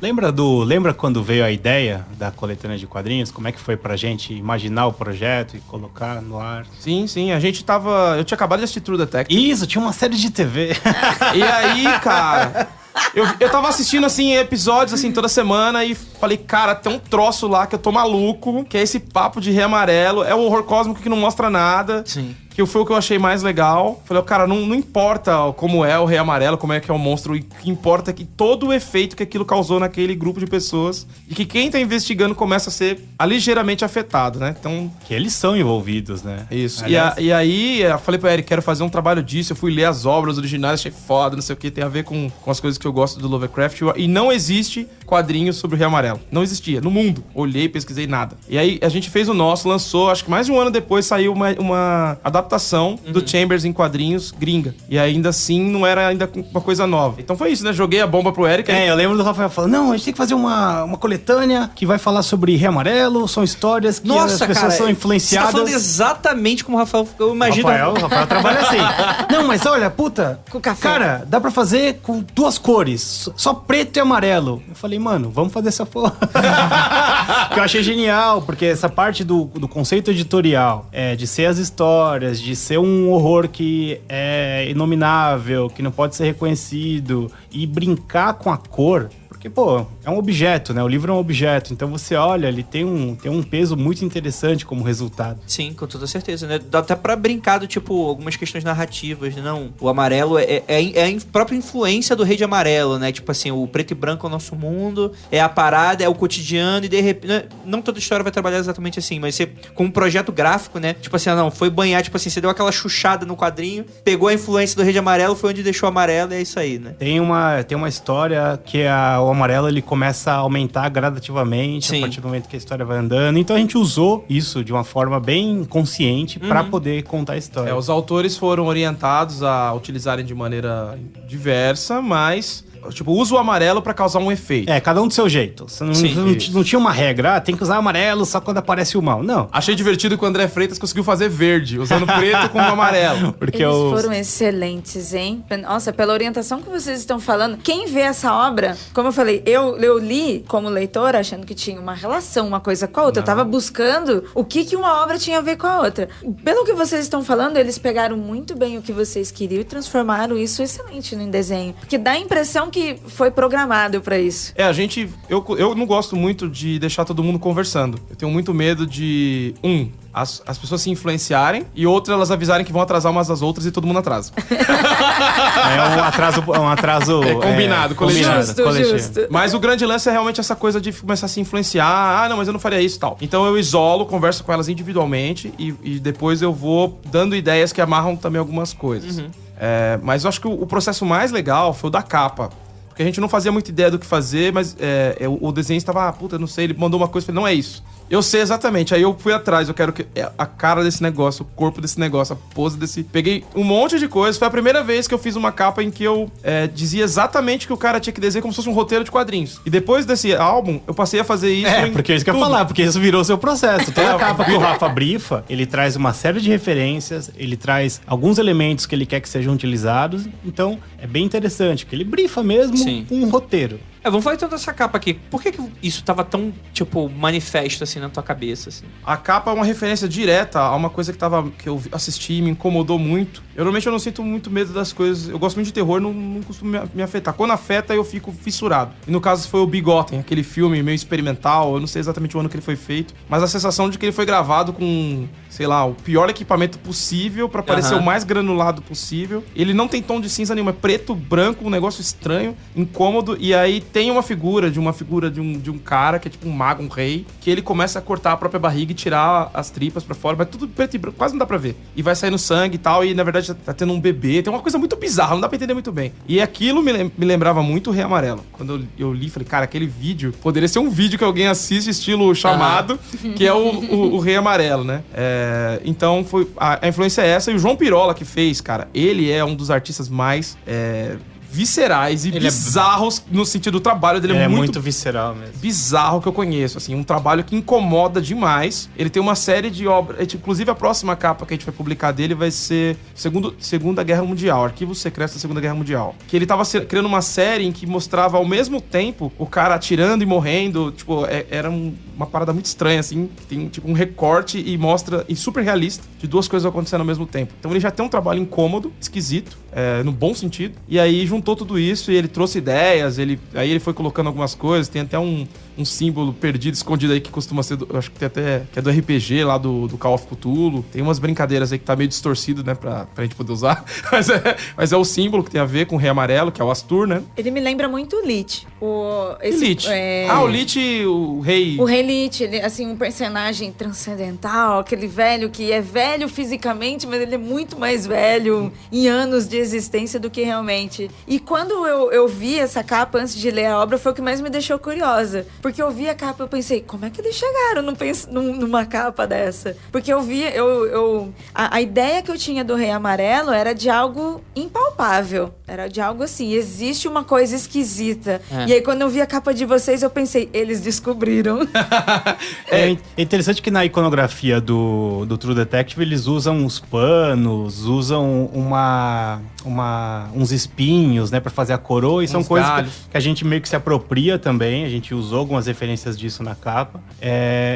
Lembra quando veio a ideia da coletânea de quadrinhos? Como é que foi pra gente imaginar o projeto e colocar no ar? Sim. A gente eu tinha acabado de assistir True Detective. Isso, tinha uma série de TV. E aí, cara... Eu tava assistindo, assim, episódios, assim, toda semana e falei, cara, tem um troço lá que eu tô maluco, que é esse papo de Rei Amarelo. É um horror cósmico que não mostra nada. Sim. Que foi o que eu achei mais legal. Falei, cara, não importa como é o Rei Amarelo, como é que é o monstro. O que importa é que todo o efeito que aquilo causou naquele grupo de pessoas e que quem tá investigando começa a ser ligeiramente afetado, né? Então... Que eles são envolvidos, né? Isso. E aí, eu falei pro Eric, quero fazer um trabalho disso. Eu fui ler as obras originais, achei foda, não sei o que. Tem a ver com as coisas que eu gosto do Lovecraft. E não existe quadrinho sobre o Rei Amarelo. Não existia. No mundo. Olhei, pesquisei, nada. E aí, a gente fez o nosso, lançou. Acho que mais de um ano depois saiu uma adaptação adaptação do Chambers em quadrinhos gringa. E ainda assim, não era ainda uma coisa nova. Então foi isso, né? Joguei a bomba pro Eric. Eu lembro do Rafael falando, não, a gente tem que fazer uma coletânea que vai falar sobre Rei Amarelo, são histórias que as pessoas são influenciadas. Você tá falando exatamente como o Rafael, eu imagino. Rafael trabalha assim. Não, mas olha, puta, Com café. cara, dá pra fazer com 2 cores, só preto e amarelo. Eu falei, mano, vamos fazer essa porra. Que eu achei genial, porque essa parte do conceito editorial, de ser as histórias, de ser um horror que é inominável, que não pode ser reconhecido, e brincar com a cor. Porque, pô, é um objeto, né? O livro é um objeto. Então você olha, ele tem um peso muito interessante como resultado. Sim, com toda certeza, né? Dá até pra brincar do tipo, algumas questões narrativas, né? Não, o amarelo é a própria influência do Rei de Amarelo, né? Tipo assim, o preto e branco é o nosso mundo, é a parada, é o cotidiano, e de repente. Não toda história vai trabalhar exatamente assim, mas você, com um projeto gráfico, né? Tipo assim, não, foi banhar, tipo assim, você deu aquela chuchada no quadrinho, pegou a influência do Rei de Amarelo, foi onde deixou o amarelo, e é isso aí, né? Tem uma história que o amarelo ele começa a aumentar gradativamente. Sim. A partir do momento que a história vai andando. Então a gente usou isso de uma forma bem consciente pra poder contar a história. Os autores foram orientados a utilizarem de maneira diversa, mas... Tipo, usa o amarelo pra causar um efeito. Cada um do seu jeito. Você não tinha uma regra, tem que usar amarelo só quando aparece o mal. Não. Achei divertido que o André Freitas conseguiu fazer verde, usando preto com o amarelo. Porque Eles foram excelentes, hein? Nossa, pela orientação que vocês estão falando, quem vê essa obra, como eu falei, eu li como leitora achando que tinha uma relação, uma coisa com a outra. Eu tava buscando o que uma obra tinha a ver com a outra. Pelo que vocês estão falando, eles pegaram muito bem o que vocês queriam e transformaram isso excelente no desenho. Porque dá a impressão que foi programado pra isso. Eu não gosto muito de deixar todo mundo conversando. Eu tenho muito medo de, as pessoas se influenciarem e outras elas avisarem que vão atrasar umas às outras e todo mundo atrasa. É um atraso combinado, coletivo. Justo. Mas o grande lance é realmente essa coisa de começar a se influenciar. Não, mas eu não faria isso e tal. Então eu isolo, converso com elas individualmente e depois eu vou dando ideias que amarram também algumas coisas. Mas eu acho que o processo mais legal foi o da capa. Porque a gente não fazia muita ideia do que fazer, mas o desenho estava, eu não sei, ele mandou uma coisa, eu falei, não é isso. Eu sei exatamente, aí eu fui atrás, eu quero que a cara desse negócio, o corpo desse negócio, a pose desse... Peguei um monte de coisa, foi a primeira vez que eu fiz uma capa em que eu dizia exatamente que o cara tinha que desenhar como se fosse um roteiro de quadrinhos. E depois desse álbum, eu passei a fazer isso porque é isso que eu ia falar, porque isso virou seu processo. Toda a capa que o Rafa brifa, ele traz uma série de referências, ele traz alguns elementos que ele quer que sejam utilizados, então é bem interessante, porque ele brifa mesmo um roteiro. Vamos falar então dessa capa aqui. Por que isso tava tão, manifesto assim na tua cabeça, assim? A capa é uma referência direta a uma coisa que eu assisti e me incomodou muito. Normalmente eu não sinto muito medo das coisas. Eu gosto muito de terror, não costumo me afetar. Quando afeta, eu fico fissurado. E no caso foi o Bigotten, aquele filme meio experimental. Eu não sei exatamente o ano que ele foi feito, mas a sensação de que ele foi gravado com, sei lá, o pior equipamento possível pra parecer o mais granulado possível. Ele não tem tom de cinza nenhuma, é preto, branco, um negócio estranho, incômodo. E aí tem uma figura de um cara que é tipo um mago, um rei, que ele começa a cortar a própria barriga e tirar as tripas pra fora, mas tudo preto e branco, quase não dá pra ver. E vai saindo sangue e tal, e na verdade tá tendo um bebê, tem uma coisa muito bizarra, não dá pra entender muito bem. E aquilo me lembrava muito o Rei Amarelo. Quando eu li, falei, cara, aquele vídeo poderia ser um vídeo que alguém assiste estilo Chamado, que é o Rei Amarelo, né? Então a influência é essa, e o João Pirola que fez, cara, ele é um dos artistas mais... viscerais e bizarros no sentido do trabalho dele. É muito visceral mesmo. Bizarro que eu conheço, assim, um trabalho que incomoda demais. Ele tem uma série de obras, inclusive a próxima capa que a gente vai publicar dele vai ser Segunda Guerra Mundial, Arquivos Secretos da Segunda Guerra Mundial. Que ele tava criando uma série em que mostrava ao mesmo tempo o cara atirando e morrendo, era uma parada muito estranha, assim, que tem um recorte e mostra, e super realista, de duas coisas acontecendo ao mesmo tempo. Então ele já tem um trabalho incômodo, esquisito, no bom sentido, e aí juntou tudo isso e ele trouxe ideias, aí ele foi colocando algumas coisas, tem até um símbolo perdido, escondido aí que costuma ser, eu acho que tem até, que é do RPG lá do Call of Cthulhu, tem umas brincadeiras aí que tá meio distorcido, né, pra gente poder usar, mas é o símbolo que tem a ver com o Rei Amarelo, que é o Astur, né? Ele me lembra muito o Lich. O Lich, o rei... O rei Lich, ele, assim, um personagem transcendental, aquele velho que é velho fisicamente, mas ele é muito mais velho em anos de existência do que realmente. E quando eu vi essa capa antes de ler a obra, foi o que mais me deixou curiosa. Porque eu vi a capa e eu pensei, como é que eles chegaram numa capa dessa? Porque eu vi, a ideia que eu tinha do Rei Amarelo era de algo impalpável. Era de algo assim, existe uma coisa esquisita. E aí quando eu vi a capa de vocês, eu pensei, eles descobriram. É interessante que na iconografia do True Detective eles usam uns panos, usam uns espinhos, né, pra fazer a coroa, e são coisas que a gente meio que se apropria também. A gente usou algumas referências disso na capa.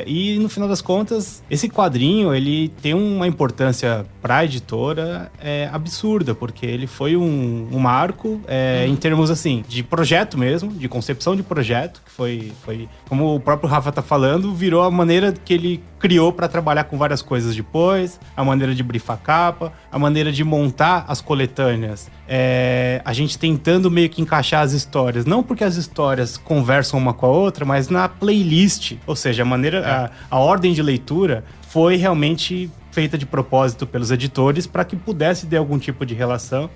E no final das contas, esse quadrinho, ele tem uma importância pra editora absurda, porque ele foi um marco em termos, assim, de projeto mesmo, de concepção de projeto, que foi, como o próprio Rafa tá falando, virou a maneira que ele criou para trabalhar com várias coisas depois, a maneira de brifar capa, a maneira de montar as coletâneas. A gente tentando meio que encaixar as histórias, não porque as histórias conversam uma com a outra, mas na playlist, ou seja, a ordem de leitura foi realmente feita de propósito pelos editores para que pudesse ter algum tipo de relação.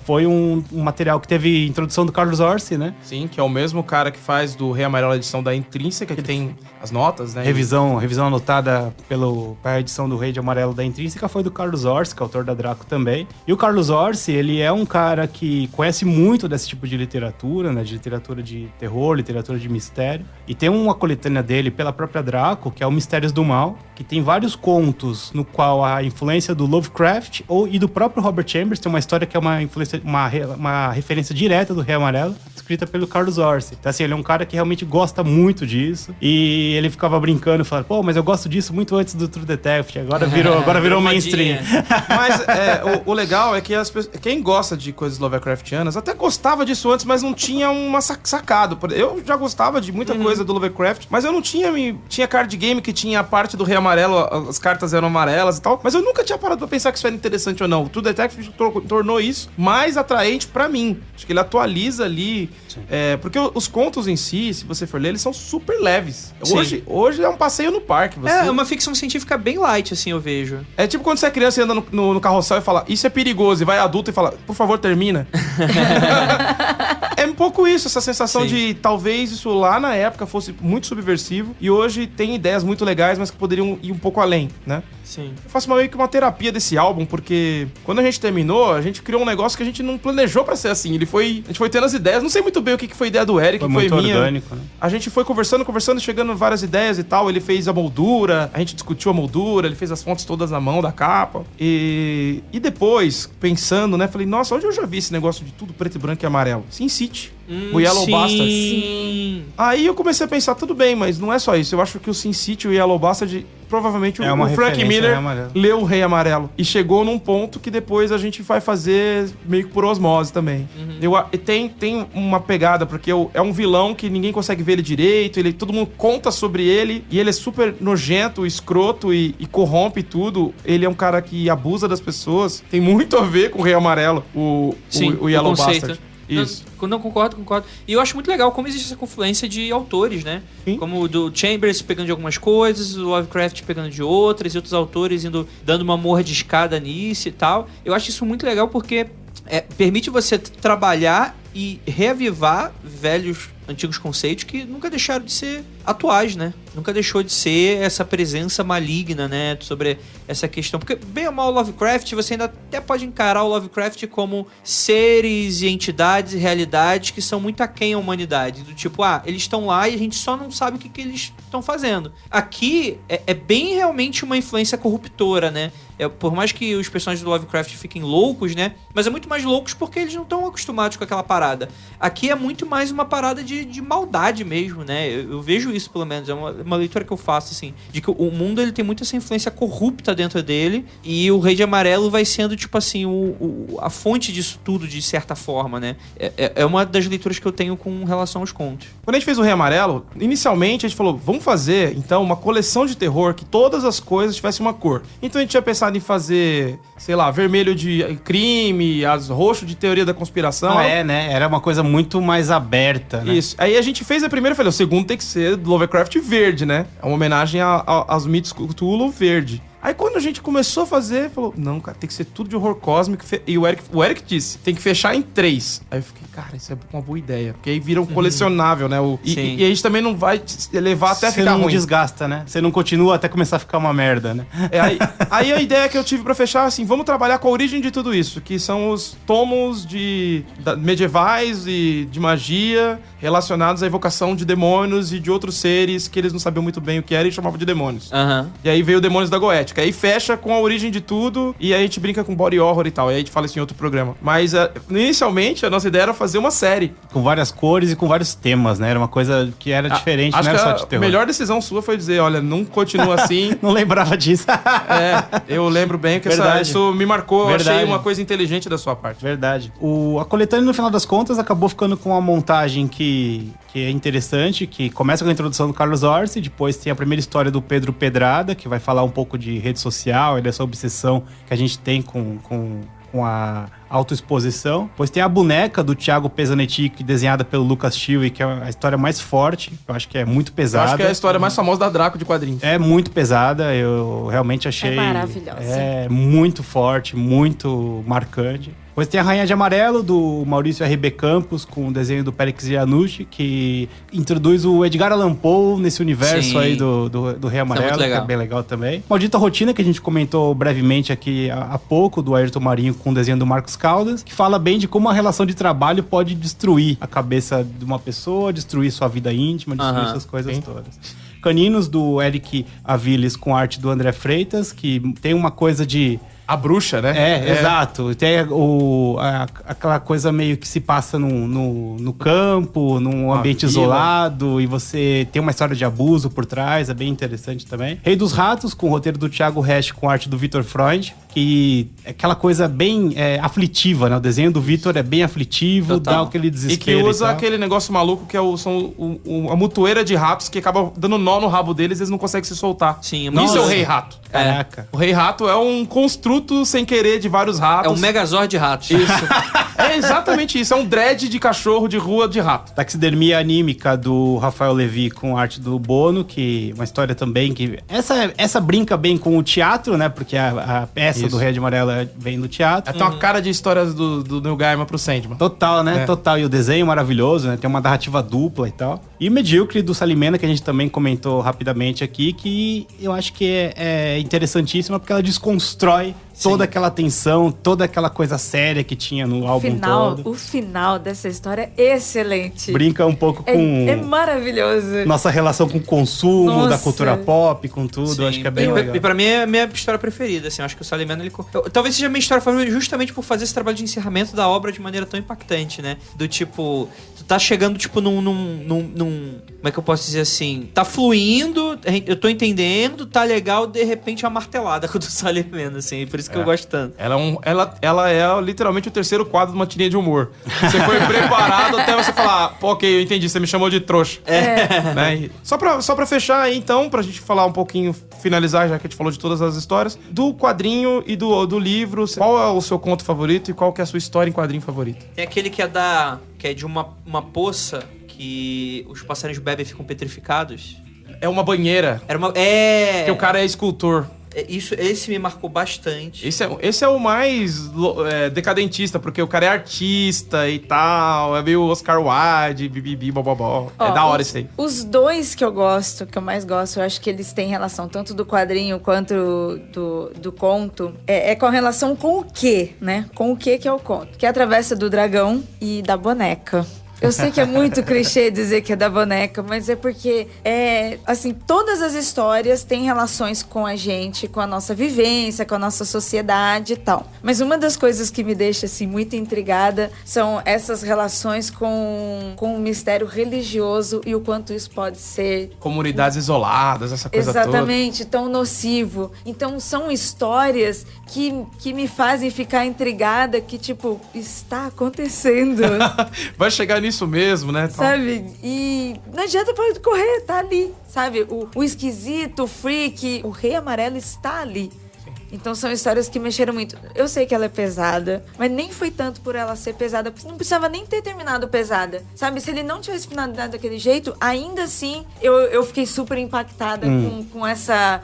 Foi um material que teve introdução do Carlos Orsi, né? Sim, que é o mesmo cara que faz do Rei Amarelo a edição da Intrínseca, que tem as notas, né? Revisão anotada pela edição do Rei de Amarelo da Intrínseca foi do Carlos Orsi, que é autor da Draco também. E o Carlos Orsi, ele é um cara que conhece muito desse tipo de literatura, né? De literatura de terror, literatura de mistério. E tem uma coletânea dele pela própria Draco, que é o Mistérios do Mal, que tem vários contos no qual a influência do Lovecraft e do próprio Robert Chambers, tem uma história que é uma referência direta do Rei Amarelo, escrita pelo Carlos Orsi. Então, assim, ele é um cara que realmente gosta muito disso, e ele ficava brincando, falando, pô, mas eu gosto disso muito antes do True Detective, agora virou mainstream. Mas o legal é que quem gosta de coisas Lovecraftianas até gostava disso antes, mas não tinha uma sacado. Eu já gostava de muita coisa do Lovecraft, mas eu não tinha card game que tinha a parte do Rei Amarelo, as cartas eram amarelas e tal, mas eu nunca tinha parado pra pensar que isso era interessante ou não. O True Detective tornou isso mais atraente pra mim. Acho que ele atualiza ali, porque os contos em si, se você for ler, eles são super leves. Hoje é um passeio no parque. É uma ficção científica bem light, assim, eu vejo. É tipo quando você é criança e anda no carrossel e fala, isso é perigoso, e vai adulto e fala, por favor, termina. É um pouco isso, essa sensação de talvez isso lá na época fosse muito subversivo, e hoje tem ideias muito legais, mas que poderiam ir um pouco além, né? Sim. Eu faço meio que uma terapia desse álbum, porque quando a gente terminou, a gente criou um negócio que a gente não planejou pra ser assim. A gente foi tendo as ideias, não sei muito bem o que foi ideia do Eric, foi minha. Orgânico, né? A gente foi conversando, chegando várias ideias e tal. Ele fez a moldura, a gente discutiu a moldura, ele fez as fontes todas na mão da capa. E depois, pensando, né, falei, nossa, onde eu já vi esse negócio de tudo preto, branco e amarelo? Sin City. O Yellow Bastard. Sim. Aí eu comecei a pensar, tudo bem, mas não é só isso. Eu acho que o Sin City e o Yellow Bastard, provavelmente o Frank Miller leu o Rei Amarelo. E chegou num ponto que depois a gente vai fazer meio que por osmose também. Tem uma pegada, porque é um vilão que ninguém consegue ver ele direito, todo mundo conta sobre ele, e ele é super nojento, escroto e corrompe tudo. Ele é um cara que abusa das pessoas. Tem muito a ver com o Rei Amarelo, o Yellow Bastard. Isso. Não, concordo. E eu acho muito legal como existe essa confluência de autores, né? Sim. Como o do Chambers pegando de algumas coisas, o Lovecraft pegando de outras, e outros autores dando uma mordiscada nisso e tal. Eu acho isso muito legal porque permite você trabalhar e reavivar antigos conceitos que nunca deixaram de ser atuais, né? Nunca deixou de ser essa presença maligna, né? Sobre essa questão. Porque, bem ou mal, o Lovecraft, você ainda até pode encarar o Lovecraft como seres e entidades e realidades que são muito aquém à humanidade. Do tipo, eles estão lá e a gente só não sabe o que eles estão fazendo. Aqui é bem realmente uma influência corruptora, né? Por mais que os personagens do Lovecraft fiquem loucos, né? Mas é muito mais loucos porque eles não estão acostumados com aquela parada. Aqui é muito mais uma parada de maldade mesmo, né? Eu vejo isso, pelo menos. É uma leitura que eu faço, assim. De que o mundo, ele tem muito essa influência corrupta dentro dele. E o Rei de Amarelo vai sendo, tipo assim, a fonte disso tudo, de certa forma, né? É uma das leituras que eu tenho com relação aos contos. Quando a gente fez o Rei Amarelo, inicialmente a gente falou, vamos fazer, então, uma coleção de terror que todas as coisas tivessem uma cor. Então a gente tinha pensado em fazer, sei lá, vermelho de crime, roxo de teoria da conspiração. Né? Era uma coisa muito mais aberta, né? Isso. Aí a gente fez a primeira e falei, o segundo tem que ser do Lovecraft verde, né? É uma homenagem aos mitos Cthulhu verde. Aí quando a gente começou a fazer, falou, não, cara, tem que ser tudo de horror cósmico. E o Eric disse, tem que fechar em 3. Aí eu fiquei, cara, isso é uma boa idea. Porque aí vira um colecionável, né? E a gente também não vai levar até ficar ruim. Você não desgasta, né? Você não continua até começar a ficar uma merda, né? Aí a ideia que eu tive pra fechar, assim, vamos trabalhar com a origem de tudo isso, que são os tomos medievais e de magia relacionados à evocação de demônios e de outros seres que eles não sabiam muito bem o que era e chamavam de demônios. E aí veio o Demônios da Goética. Aí fecha com a origem de tudo e aí a gente brinca com body horror e tal. Aí a gente fala isso em outro programa. Mas inicialmente a nossa ideia era fazer uma série. Com várias cores e com vários temas, né? Era uma coisa que era diferente, não era só de terror. A melhor decisão sua foi dizer, olha, não continua assim. Não lembrava disso. Eu lembro bem que isso me marcou. Eu achei uma coisa inteligente da sua parte. Verdade. A coletânea, no final das contas, acabou ficando com uma montagem que é interessante, que começa com a introdução do Carlos Orsi, depois tem a primeira história do Pedro Pedrada, que vai falar um pouco de rede social e dessa obsessão que a gente tem com a autoexposição. Depois tem a boneca do Thiago Pesanetti, desenhada pelo Lucas Chiu, que é a história mais forte. Eu acho que é muito pesada. Eu acho que é a história mais famosa da Draco de quadrinhos. É muito pesada, eu realmente achei... É maravilhosa. É muito forte, muito marcante. Depois tem a Rainha de Amarelo, do Maurício R.B. Campos, com o desenho do Périx Iannucci, que introduz o Edgar Allan Poe nesse universo aí do Rei Amarelo, que é bem legal também. Maldita Rotina, que a gente comentou brevemente aqui há pouco, do Ayrton Marinho, com o desenho do Marcos Caldas, que fala bem de como a relação de trabalho pode destruir a cabeça de uma pessoa, destruir sua vida íntima, destruir essas coisas todas. Caninos, do Eric Aviles, com arte do André Freitas, que tem uma coisa de... A bruxa, né? Exato. Tem aquela coisa meio que se passa no campo, num ambiente isolado, e você tem uma história de abuso por trás, é bem interessante também. Rei dos Ratos, com o roteiro do Thiago Resch, com arte do Vitor Freund, que é aquela coisa bem aflitiva, né? O desenho do Vitor é bem aflitivo, dá aquele desespero. E que usa aquele negócio maluco que são a mutoeira de ratos que acaba dando nó no rabo deles e eles não conseguem se soltar. Sim, isso é o Rei Rato. Caraca. O Rei Rato é um construto sem querer de vários ratos. É um Megazord de ratos. Isso. É exatamente isso. É um dread de cachorro de rua de rato. Taxidermia Anímica, do Rafael Levi, com arte do Bono, que uma história também que... Essa brinca bem com o teatro, né? Porque a peça do Rei de Amarelo vem do teatro. Tem uma cara de histórias do Neil Gaiman pro Sandman. Total, né? Total. E o desenho maravilhoso, né? Tem uma narrativa dupla e tal. E o Medíocre, do Salimena, que a gente também comentou rapidamente aqui, que eu acho que é interessantíssima, porque ela desconstrói toda aquela tensão, toda aquela coisa séria que tinha no álbum todo. O final dessa história é excelente. Brinca um pouco com... É maravilhoso. Nossa relação com o consumo, da cultura pop, com tudo. Sim. Acho que é bem legal. E pra mim é a minha história preferida, assim. Eu acho que o Salimena, talvez seja a minha história favorita justamente por fazer esse trabalho de encerramento da obra de maneira tão impactante, né? Do tipo... Tu tá chegando, tipo, num como é que eu posso dizer assim? Tá fluindo, eu tô entendendo, tá legal, de repente é uma martelada com o do Salimena, assim. Por isso que eu gosto tanto. Ela é literalmente o terceiro quadro de uma tirinha de humor. Você foi preparado até você falar, pô, ok, eu entendi, você me chamou de trouxa. Né? Só pra fechar aí, então, pra gente falar um pouquinho, finalizar, já que a gente falou de todas as histórias, do quadrinho e do livro, qual é o seu conto favorito e qual que é a sua história em quadrinho favorita? Tem aquele que é de uma poça que os passarinhos bebem e ficam petrificados. É uma banheira. Que o cara é escultor. Esse me marcou bastante. Esse é o mais decadentista, porque o cara é artista e tal, é meio Oscar Wilde, bibibi, bobobó. É da hora isso aí. Os dois que eu mais gosto, eu acho que eles têm relação tanto do quadrinho quanto do conto. É com relação com o quê, né? Com o que é o conto. Que é a Travessa do Dragão e da Boneca. Eu sei que é muito clichê dizer que é da boneca, mas é porque, assim, todas as histórias têm relações com a gente, com a nossa vivência, com a nossa sociedade e tal. Mas uma das coisas que me deixa, assim, muito intrigada são essas relações com o mistério religioso e o quanto isso pode ser... Comunidades isoladas, essa coisa toda. Exatamente, tão nocivo. Então, são histórias que me fazem ficar intrigada, que, tipo, está acontecendo. Vai chegar nisso mesmo, né? Sabe? E não adianta pra correr, tá ali. Sabe? O esquisito, o freak, o Rei Amarelo está ali. Então são histórias que mexeram muito. Eu sei que ela é pesada, mas nem foi tanto por ela ser pesada, porque não precisava nem ter terminado pesada. Sabe, se ele não tivesse finalizado daquele jeito, ainda assim eu fiquei super impactada com essa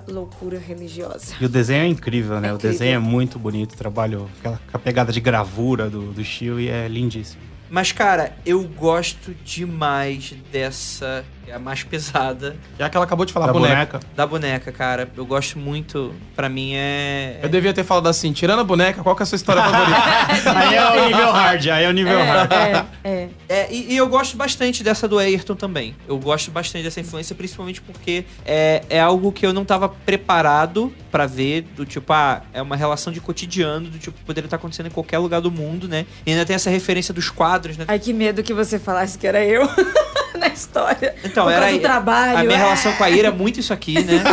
loucura religiosa. E o desenho é incrível, né? É O incrível. desenho é muito bonito, o trabalho, com a pegada de gravura do Shield é lindíssimo. Mas, cara, eu gosto demais dessa, que é a mais pesada, Já que ela acabou de falar Da boneca. da boneca, cara. Eu gosto muito, pra mim Eu devia ter falado assim, tirando a boneca, qual que é a sua história favorita? Aí é o nível hard, hard. E eu gosto bastante dessa do Ayrton também. Eu gosto bastante dessa influência, principalmente porque é algo que eu não tava preparado pra ver, do tipo, é uma relação de cotidiano, do tipo, poderia estar acontecendo em qualquer lugar do mundo, né? E ainda tem essa referência dos quadros, né? Ai, que medo que você falasse que era eu na história. Então, Por era causa do trabalho. a minha relação com a Ira é muito isso aqui, né?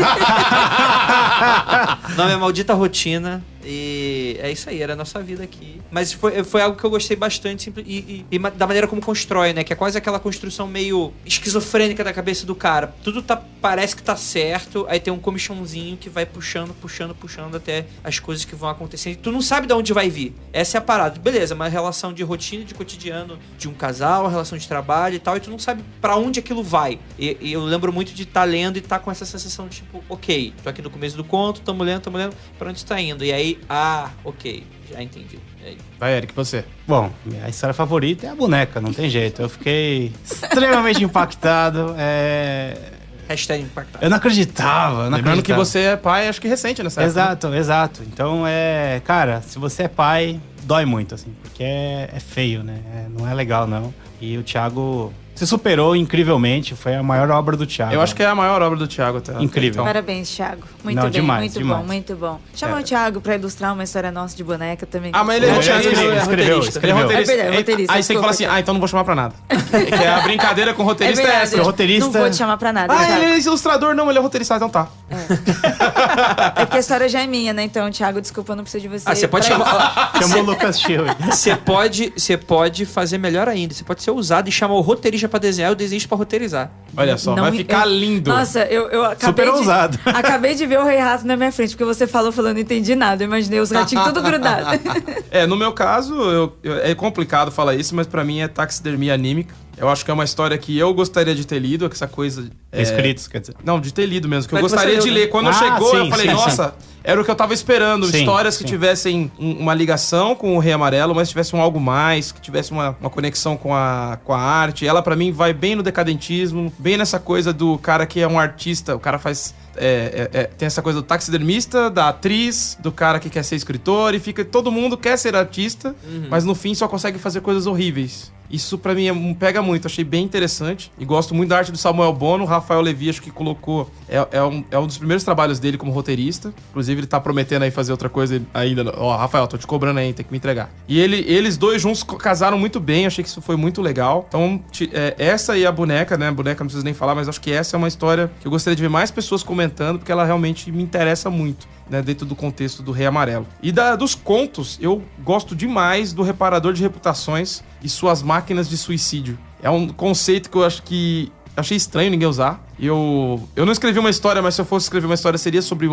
O nome é Maldita Rotina. E é isso aí, era a nossa vida aqui. Mas foi algo que eu gostei bastante e da maneira como constrói, né? Que é quase aquela construção meio esquizofrênica da cabeça do cara. Tudo parece que tá certo, aí tem um comichãozinho que vai puxando até as coisas que vão acontecendo. E tu não sabe de onde vai vir. Essa é a parada. Beleza, uma relação de rotina, de cotidiano de um casal, a relação de trabalho e tal, e tu não sabe pra onde aquilo vai. E eu lembro muito de estar lendo e estar com essa sensação de tipo, ok, tô aqui no começo do conto, tamo lendo, pra onde tá indo? E aí, ok, já entendi. E aí? Vai, Eric, você. Bom, minha história favorita é a boneca, não tem jeito. Eu fiquei extremamente impactado. Hashtag impactado. Eu não acreditava, Lembrando que você é pai, acho que recente nessa época. Exato. Então, cara, se você é pai, dói muito, assim, porque é feio, né? Não é legal, não. E o Thiago se superou incrivelmente, foi a maior obra do Thiago. Eu acho que é a maior obra do Thiago até. Incrível. Parabéns, Thiago. Muito Não, bem, demais, muito demais. bom, muito bom. Chama o Thiago pra ilustrar uma história nossa de boneca também. Ah, mas ele é roteirista. Ele é escreveu. roteirista. Ele é roteirista. É verdade, roteirista, Aí você tem que falar assim, desculpa, então não vou chamar pra nada. Que é a brincadeira com o roteirista é verdade, essa. o roteirista- Não vou te chamar pra nada, Ah, Thiago. ele é ilustrador? Não, ele é roteirista, então tá. É porque a história já é minha, né? Então, Thiago, desculpa, eu não preciso de você. Você pode pra chamar. Chamou o Lucas Shield. Você pode fazer melhor ainda. Você pode ser ousado e chamar o roteirista pra desenhar e o desenhista pra roteirizar. Olha só, Não vai me- ficar eu- lindo. Nossa, eu acabei Super de... ousado. Acabei de ver o Rei Rato na minha frente, porque você falou, não entendi nada. Eu imaginei os ratinhos tudo grudados. No meu caso, é complicado falar isso, mas pra mim é taxidermia anímica. Eu acho que é uma história que eu gostaria de ter lido, essa coisa... Escritos, quer dizer. Não, de ter lido mesmo, que eu Mas gostaria você de leu, ler. né? Quando Ah, chegou, eu sim, falei, sim, nossa, era o que eu tava esperando. Sim, Histórias que sim. tivessem uma ligação com o Rei Amarelo, mas tivesse algo mais, que tivesse uma conexão com a arte. Ela, pra mim, vai bem no decadentismo, bem nessa coisa do cara que é um artista, o cara faz... tem essa coisa do taxidermista, da atriz, do cara que quer ser escritor, e fica... Todo mundo quer ser artista, mas no fim só consegue fazer coisas horríveis. Isso pra mim pega muito, achei bem interessante. E gosto muito da arte do Samuel Bono. O Rafael Levi, acho que colocou... É um dos primeiros trabalhos dele como roteirista. Inclusive, ele tá prometendo aí fazer outra coisa ainda. Ó, Rafael, tô te cobrando aí, tem que me entregar. E eles dois juntos casaram muito bem, achei que isso foi muito legal. Então, essa e a boneca, né? A boneca não preciso nem falar, mas acho que essa é uma história que eu gostaria de ver mais pessoas comentando, porque ela realmente me interessa muito, né? Dentro do contexto do Rei Amarelo. E dos contos, eu gosto demais do Reparador de Reputações e suas máquinas de suicídio. É um conceito que eu acho que... Achei estranho ninguém usar. Eu não escrevi uma história, mas se eu fosse escrever uma história seria sobre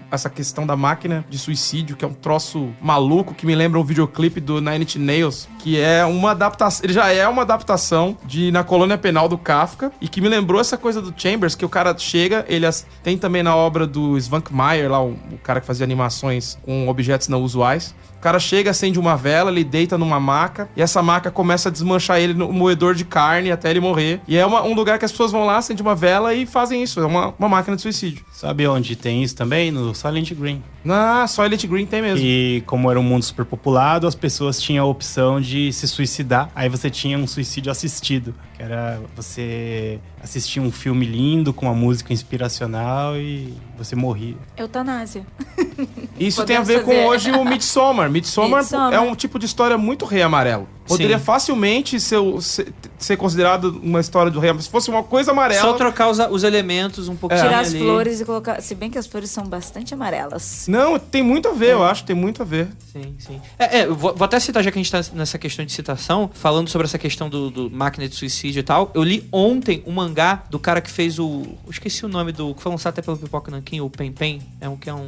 essa questão da máquina de suicídio, que é um troço maluco que me lembra um videoclipe do Nine Inch Nails, que é uma adaptação... Ele já é uma adaptação de Na Colônia Penal do Kafka, e que me lembrou essa coisa do Chambers, que o cara chega, tem também na obra do Svankmajer, lá o cara que fazia animações com objetos não usuais. O cara chega, acende uma vela, ele deita numa maca, e essa maca começa a desmanchar ele no moedor de carne até ele morrer. E é um lugar que as pessoas vão lá, acendem uma vela e fazem isso. É uma máquina de suicídio. Sabe onde tem isso também? No Silent Green. Só Elite Green tem mesmo. E como era um mundo super populado, as pessoas tinham a opção de se suicidar. Aí você tinha um suicídio assistido, que era você assistir um filme lindo com uma música inspiracional e você morria. Eutanásia. Isso Podemos tem a ver fazer. com hoje o Midsommar. Midsommar é um tipo de história muito Rei Amarelo. Poderia Sim. facilmente ser considerado uma história do Rei Amarelo. Se fosse uma coisa amarela... Só trocar os elementos um pouquinho Tirar as ali. flores e colocar... Se bem que as flores são bastante amarelas. Não, tem muito a ver, eu acho. Tem muito a ver. Sim, sim. Eu vou até citar, já que a gente tá nessa questão de citação, falando sobre essa questão do máquina de suicídio e tal. Eu li ontem um mangá do cara que fez eu esqueci o nome do... Que foi lançado até pelo Pipoca Nanquim, o Pen Pen. Que é um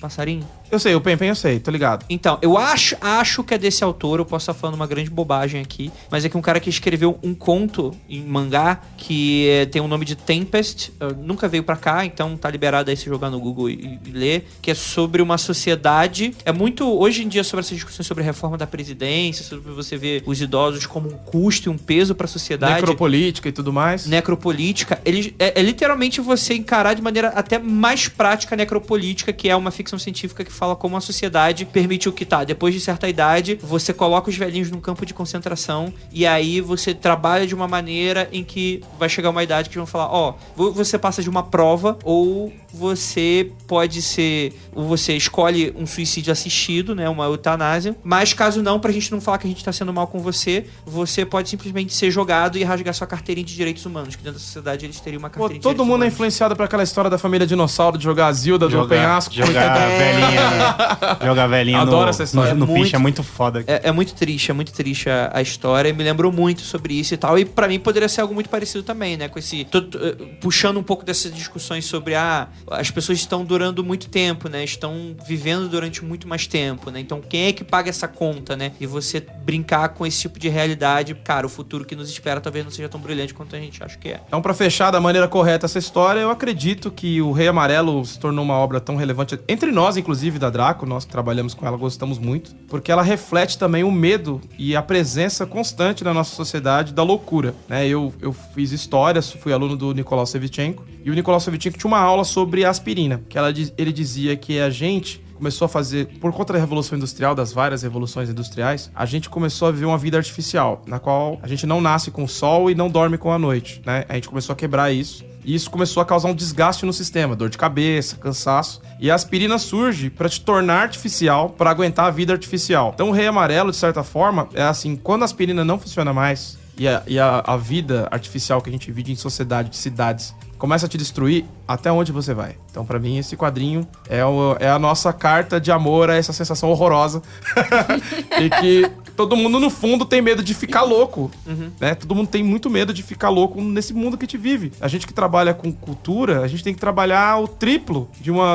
passarinho? Eu sei, o Pen eu sei, tô ligado. Então, eu acho que é desse autor, eu posso estar falando uma grande bobagem aqui, mas é que um cara que escreveu um conto em mangá que tem o nome de Tempest, nunca veio pra cá, então tá liberado aí se jogar no Google e ler, que é sobre uma sociedade, é muito, hoje em dia, sobre essas discussões sobre a reforma da presidência, sobre você ver os idosos como um custo e um peso pra sociedade. Necropolítica e tudo mais. Necropolítica, é literalmente você encarar de maneira até mais prática a necropolítica, que é uma ficção científica que fala como a sociedade permitiu que, depois de certa idade, você coloca os velhinhos num campo de concentração e aí você trabalha de uma maneira em que vai chegar uma idade que vão falar, você passa de uma prova ou você pode ser, ou você escolhe um suicídio assistido, né, uma eutanásia, mas caso não, pra gente não falar que a gente tá sendo mal com você pode simplesmente ser jogado e rasgar sua carteirinha de direitos humanos, que dentro da sociedade eles teriam uma carteirinha de direitos todo mundo humanos. é influenciado por aquela história da família dinossauro de jogar a Zilda do penhasco. Jogar a velhinha Adoro essa história. no piche, é muito foda. É muito triste a história. Me lembrou muito sobre isso e tal. E pra mim poderia ser algo muito parecido também, né? Com esse. Puxando um pouco dessas discussões sobre as pessoas estão durando muito tempo, né? Estão vivendo durante muito mais tempo, né? Então quem é que paga essa conta, né? E você brincar com esse tipo de realidade, cara, o futuro que nos espera talvez não seja tão brilhante quanto a gente acha que é. Então, pra fechar da maneira correta essa história, eu acredito que o Rei Amarelo se tornou uma obra tão relevante, entre nós, inclusive, da Draco, nós que trabalhamos com ela, gostamos muito, porque ela reflete também o medo e a presença constante na nossa sociedade da loucura, né? Eu fiz histórias, fui aluno do Nicolau Sevchenko, e o Nicolau Sevchenko tinha uma aula sobre aspirina, que ele dizia que a gente começou a fazer, por conta da Revolução Industrial, das várias revoluções industriais, a gente começou a viver uma vida artificial, na qual a gente não nasce com o sol e não dorme com a noite, né? A gente começou a quebrar isso. E isso começou a causar um desgaste no sistema, dor de cabeça, cansaço. E a aspirina surge para te tornar artificial, para aguentar a vida artificial. Então o Rei Amarelo, de certa forma, é assim, quando a aspirina não funciona mais e a vida artificial que a gente vive em sociedade, de cidades, começa a te destruir, até onde você vai? Então, pra mim, esse quadrinho é a nossa carta de amor a essa sensação horrorosa. E que todo mundo, no fundo, tem medo de ficar louco. Né? Todo mundo tem muito medo de ficar louco nesse mundo que a gente vive. A gente que trabalha com cultura, a gente tem que trabalhar o triplo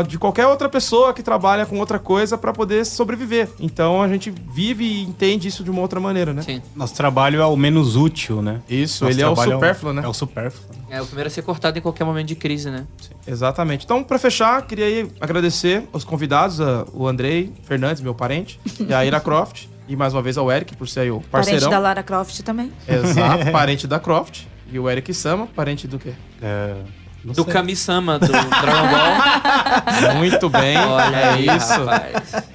de qualquer outra pessoa que trabalha com outra coisa pra poder sobreviver. Então, a gente vive e entende isso de uma outra maneira, né? Sim. Nosso trabalho é o menos útil, né? Isso, Nosso ele é o trabalho supérfluo, né? É o supérfluo. É o primeiro a ser cortado em qualquer momento de crise, né? Sim. Exatamente. Então, pra fechar, queria aí agradecer aos convidados, o Andrei Fernandes, meu parente, e a Ira Croft, e mais uma vez ao Eric, por ser aí o parceirão. Parente da Lara Croft também. Exato, parente da Croft. E o Eric Sama, parente do quê? Do Kami-sama, do Dragon Ball. Muito bem, Olha aí, isso. rapaz.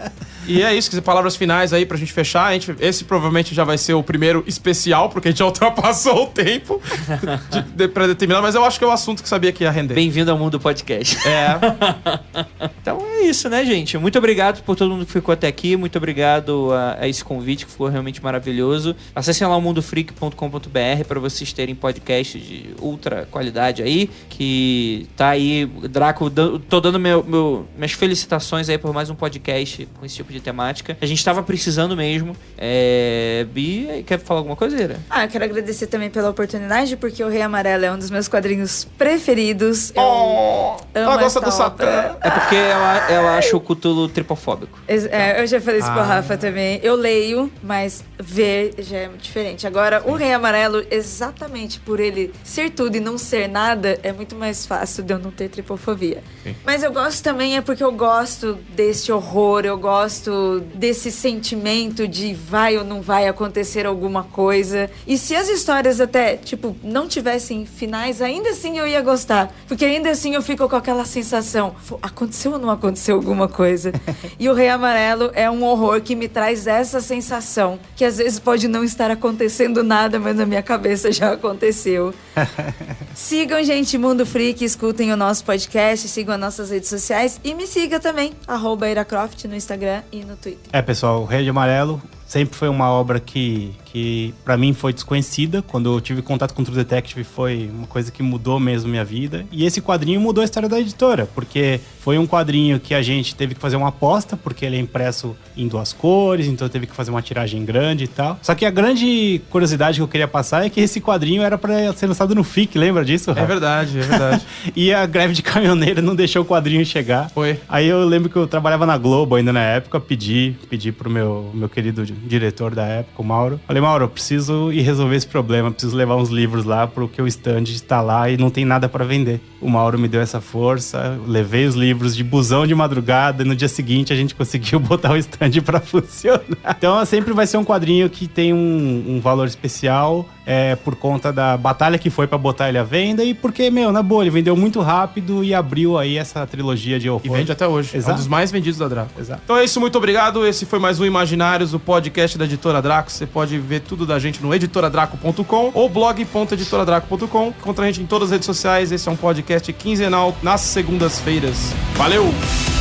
E é isso, palavras finais aí pra gente fechar. Esse provavelmente já vai ser o primeiro especial, porque a gente já ultrapassou o tempo pra determinar, mas eu acho que é o assunto que sabia que ia render. Bem-vindo ao mundo do podcast. Então é isso, né, gente? Muito obrigado por todo mundo que ficou até aqui. Muito obrigado a esse convite, que ficou realmente maravilhoso. Acessem lá o mundofreak.com.br para vocês terem podcast de ultra qualidade aí, que tá aí. Draco, tô dando minhas felicitações aí por mais um podcast com esse tipo de temática. A gente tava precisando mesmo. Bi, quer falar alguma coisa, Ira? Eu quero agradecer também pela oportunidade, porque o Rei Amarelo é um dos meus quadrinhos preferidos. Eu amo ela gosta essa do Satã. obra. É porque ela acha o Cthulhu tripofóbico. Eu já falei isso pro Rafa também. Eu leio, mas ver já é muito diferente. Agora, o Rei Amarelo, exatamente por ele ser tudo e não ser nada, é muito mais fácil de eu não ter tripofobia. Sim. Mas eu gosto também porque eu gosto desse horror, eu gosto desse sentimento de vai ou não vai acontecer alguma coisa. E se as histórias até, não tivessem finais, ainda assim eu ia gostar. Porque ainda assim eu fico com aquela sensação, aconteceu ou não aconteceu alguma coisa? E o Rei Amarelo é um horror que me traz essa sensação, que às vezes pode não estar acontecendo nada, mas na minha cabeça já aconteceu. Sigam, gente, Mundo Freak, escutem o nosso podcast, sigam as nossas redes sociais e me siga também, @iracroft no Instagram e no Twitter. Pessoal, o Rei de Amarelo sempre foi uma obra que que pra mim foi desconhecida. Quando eu tive contato com True Detective foi uma coisa que mudou mesmo minha vida. E esse quadrinho mudou a história da editora, porque foi um quadrinho que a gente teve que fazer uma aposta, porque ele é impresso em 2 cores, então teve que fazer uma tiragem grande e tal. Só que a grande curiosidade que eu queria passar é que esse quadrinho era pra ser lançado no FIC, lembra disso, Rafa? É verdade, é verdade. E a greve de caminhoneiro não deixou o quadrinho chegar. Foi. Aí eu lembro que eu trabalhava na Globo ainda na época, pedi pro meu querido diretor da época, o Mauro. Falei, Mauro, eu preciso ir resolver esse problema, preciso levar uns livros lá porque o stand está lá e não tem nada pra vender. O Mauro me deu essa força, levei os livros de busão de madrugada e no dia seguinte a gente conseguiu botar o stand pra funcionar. Então sempre vai ser um quadrinho que tem um valor especial, por conta da batalha que foi pra botar ele à venda e porque, na boa, ele vendeu muito rápido e abriu aí essa trilogia de horror. E vende até hoje. Exato. É um dos mais vendidos da Draco. Exato. Então é isso, muito obrigado. Esse foi mais um Imaginários, o podcast da Editora Draco. Você pode ver tudo da gente no editoradraco.com ou blog.editoradraco.com. Encontra a gente em todas as redes sociais. Esse é um podcast quinzenal nas segundas-feiras. Valeu!